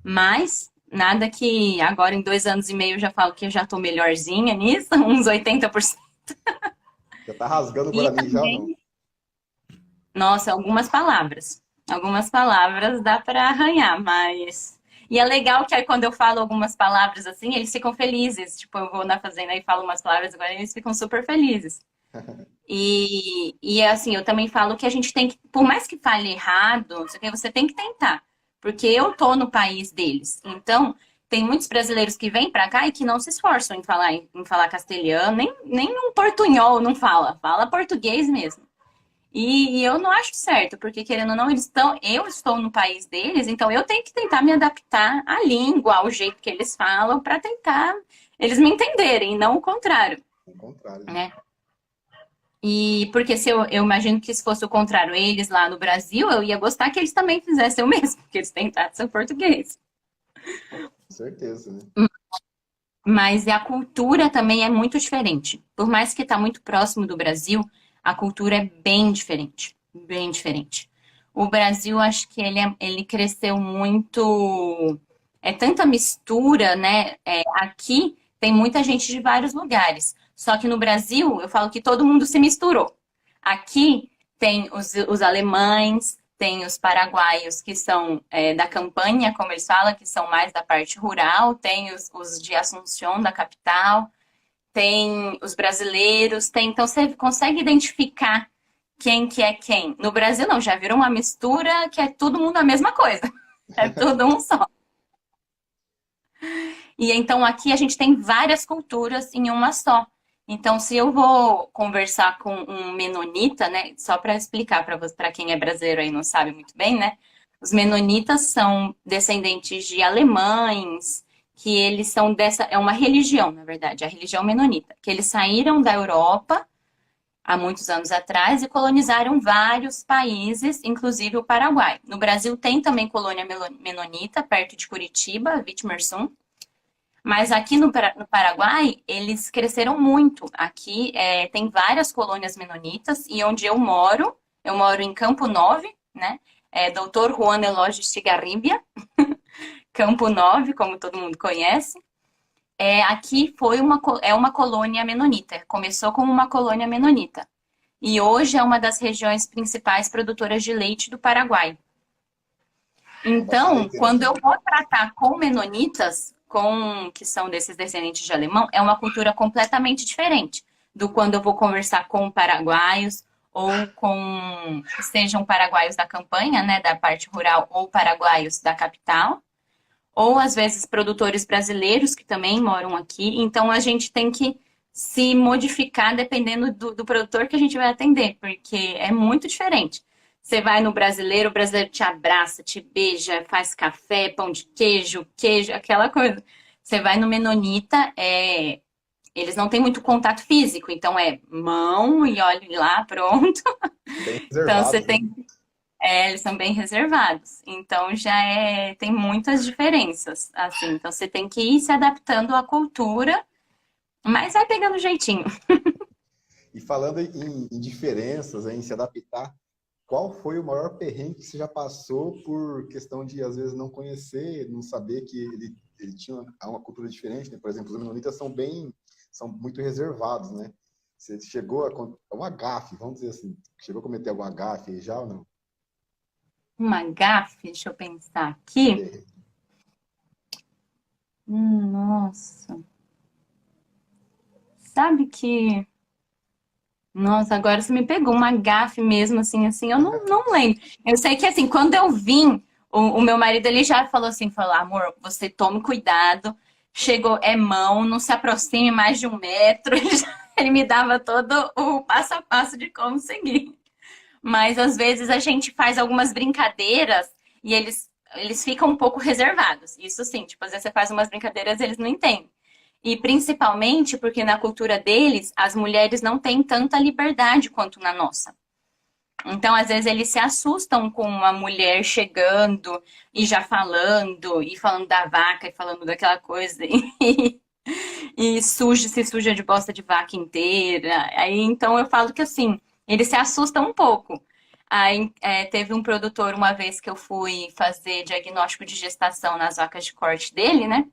mas nada que agora em 2 anos e meio eu já falo que eu já estou melhorzinha nisso, uns 80%. Já tá rasgando o E Guarani já ou não? também, nossa, algumas palavras. Algumas palavras dá para arranhar, mas. E é legal que aí quando eu falo algumas palavras assim, eles ficam felizes. Tipo, eu vou na fazenda e falo umas palavras agora, eles ficam super felizes. E assim, eu também falo que a gente tem que, por mais que fale errado, não sei o quê, você tem que tentar. Porque eu tô no país deles. Então, tem muitos brasileiros que vêm pra cá e que não se esforçam em falar castelhano, nem um portunhol não fala, fala português mesmo. E eu não acho certo, porque querendo ou não, eu estou no país deles, então eu tenho que tentar me adaptar à língua, ao jeito que eles falam, para tentar eles me entenderem, não o contrário, Ao contrário, né? né? E porque se eu imagino que se fosse o contrário, eles lá no Brasil, eu ia gostar que eles também fizessem o mesmo, que eles tentassem o português. Com certeza, né? Mas a cultura também é muito diferente. Por mais que está muito próximo do Brasil, a cultura é bem diferente. Bem diferente. O Brasil, acho que ele cresceu muito. É tanta mistura, né? Aqui tem muita gente de vários lugares. Só que no Brasil, eu falo que todo mundo se misturou. Aqui tem os alemães, tem os paraguaios que são da campanha, como eles falam, que são mais da parte rural, tem os de Assunção, da capital, tem os brasileiros, então você consegue identificar quem que é quem. No Brasil não, já virou uma mistura que é todo mundo a mesma coisa. É tudo um só. E então aqui a gente tem várias culturas em uma só. Então, se eu vou conversar com um menonita, né, só para explicar para quem é brasileiro aí e não sabe muito bem, né, os menonitas são descendentes de alemães, que eles são é uma religião, na verdade, a religião menonita, que eles saíram da Europa há muitos anos atrás e colonizaram vários países, inclusive o Paraguai. No Brasil tem também colônia menonita, perto de Curitiba, Vitimersum. Mas aqui no Paraguai, eles cresceram muito. Aqui tem várias colônias menonitas e onde eu moro em Campo Nove, né? Doutor Juan Eloy Estigarribia, Campo Nove, como todo mundo conhece. Aqui é uma colônia menonita. Começou como uma colônia menonita. E hoje é uma das regiões principais produtoras de leite do Paraguai. Bastante Então, quando eu interessante. vou tratar com menonitas, que são desses descendentes de alemão, é uma cultura completamente diferente do quando eu vou conversar com paraguaios ou sejam paraguaios da campanha, né, da parte rural, ou paraguaios da capital, ou às vezes produtores brasileiros que também moram aqui. Então a gente tem que se modificar dependendo do produtor que a gente vai atender, porque é muito diferente. Você vai no brasileiro, o brasileiro te abraça, te beija, faz café, pão de queijo, queijo, aquela coisa. Você vai no menonita, eles não têm muito contato físico, então é mão e olhe lá, pronto. Bem Então você reservados, né? tem, eles são bem reservados. Então já tem muitas diferenças, assim. Então você tem que ir se adaptando à cultura, mas vai pegando jeitinho. E falando em diferenças, em se adaptar, qual foi o maior perrengue que você já passou por questão de, às vezes, não conhecer, não saber que ele tinha uma cultura diferente, né? Por exemplo, os menonitas são muito reservados, né? Você chegou uma gafe, vamos dizer assim, chegou a cometer alguma gafe aí já ou não? Uma gafe, deixa eu pensar aqui. É, Nossa. Sabe que. Nossa, agora você me pegou uma gafe mesmo, assim, eu não lembro. Eu sei que, assim, quando eu vim, o meu marido, ele já falou assim, falou, amor, você tome cuidado, chegou, é mão, não se aproxime mais de 1 metro. Ele me dava todo o passo a passo de como seguir. Mas, às vezes, a gente faz algumas brincadeiras e eles ficam um pouco reservados. Isso sim, tipo, às vezes você faz umas brincadeiras e eles não entendem. E principalmente porque na cultura deles, as mulheres não têm tanta liberdade quanto na nossa. Então, às vezes, eles se assustam com uma mulher chegando e falando da vaca, e falando daquela coisa, e se suja de bosta de vaca inteira. Aí, então, eu falo que, assim, eles se assustam um pouco. Aí, teve um produtor, uma vez que eu fui fazer diagnóstico de gestação nas vacas de corte dele, né?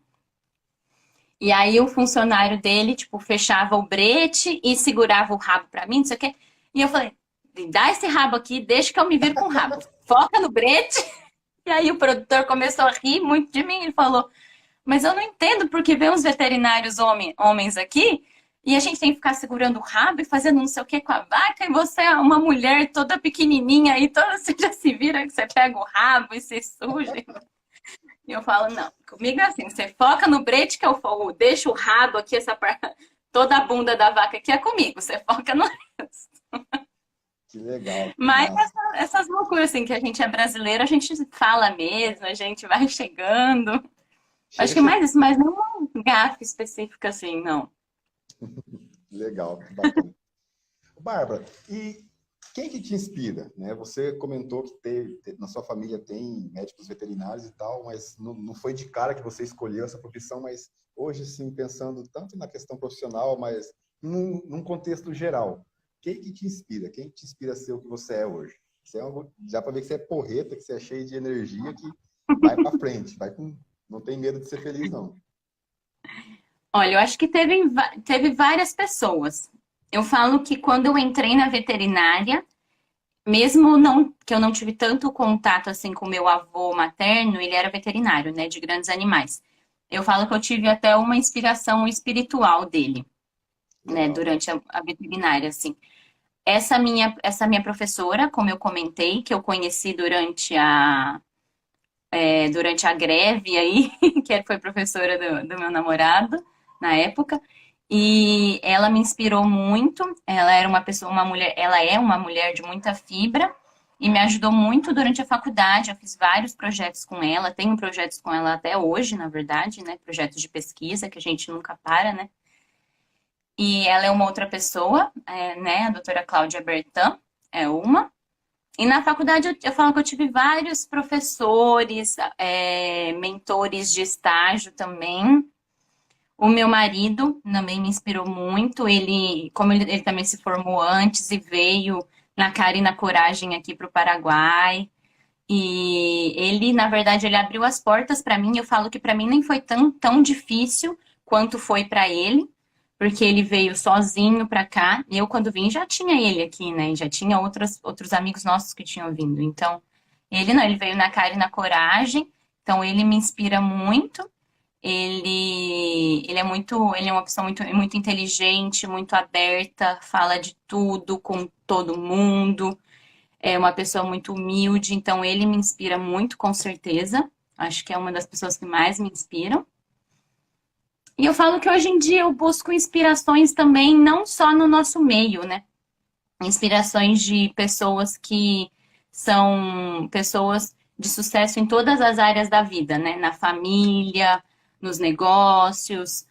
E aí o funcionário dele, tipo, fechava o brete e segurava o rabo pra mim, não sei o quê. E eu falei, dá esse rabo aqui, deixa que eu me viro com o rabo. Foca no brete. E aí o produtor começou a rir muito de mim. Ele falou, mas eu não entendo porque vem uns veterinários homens aqui e a gente tem que ficar segurando o rabo e fazendo não sei o que com a vaca e você é uma mulher toda pequenininha aí, toda você já se vira que você pega o rabo e se suja. E eu falo, não, comigo é assim, você foca no brete que eu deixo o rabo aqui, toda a bunda da vaca aqui é comigo, você foca no resto. que legal, que Mas massa. essas loucuras, assim, que a gente é brasileiro, a gente fala mesmo, a gente vai chegando. Acho Chega, que chega. mais isso, mas não uma gafe específica assim, não. Legal, que bacana. Bárbara, e quem que te inspira, né? Você comentou que na sua família tem médicos veterinários e tal, mas não foi de cara que você escolheu essa profissão, mas hoje, sim, pensando tanto na questão profissional, mas num contexto geral, quem que te inspira? Quem que te inspira a ser o que você é hoje? Dá para ver que você é porreta, que você é cheio de energia, que vai para frente, não tem medo de ser feliz, não. Olha, eu acho que teve várias pessoas. Eu falo que quando eu entrei na veterinária, mesmo não, que eu não tive tanto contato assim com meu avô materno, ele era veterinário, né, de grandes animais. Eu falo que eu tive até uma inspiração espiritual dele, né, Legal. durante a veterinária, assim. Essa minha professora, como eu comentei, que eu conheci durante a greve aí, que foi professora do meu namorado na época, e ela me inspirou muito. Ela era uma mulher, ela é uma mulher de muita fibra e me ajudou muito durante a faculdade. Eu fiz vários projetos com ela, tenho projetos com ela até hoje, na verdade, né? Projetos de pesquisa que a gente nunca para, né? E ela é uma outra pessoa, né? A doutora Cláudia Bertan é uma. E na faculdade eu falo que eu tive vários professores, mentores de estágio também. O meu marido também me inspirou muito. Como ele também se formou antes e veio na cara e na coragem aqui para o Paraguai. E ele, na verdade, ele abriu as portas para mim. Eu falo que para mim nem foi tão difícil quanto foi para ele, porque ele veio sozinho para cá. E eu, quando vim, já tinha ele aqui, né? E já tinha outros amigos nossos que tinham vindo. Então, ele não, ele veio na cara e na coragem. Então, ele me inspira muito. Ele é uma pessoa muito inteligente, muito aberta, fala de tudo com todo mundo. É uma pessoa muito humilde, então ele me inspira muito, com certeza. Acho que é uma das pessoas que mais me inspiram. E eu falo que hoje em dia eu busco inspirações também, não só no nosso meio, né? Inspirações de pessoas que são pessoas de sucesso em todas as áreas da vida, né? Na família, nos negócios,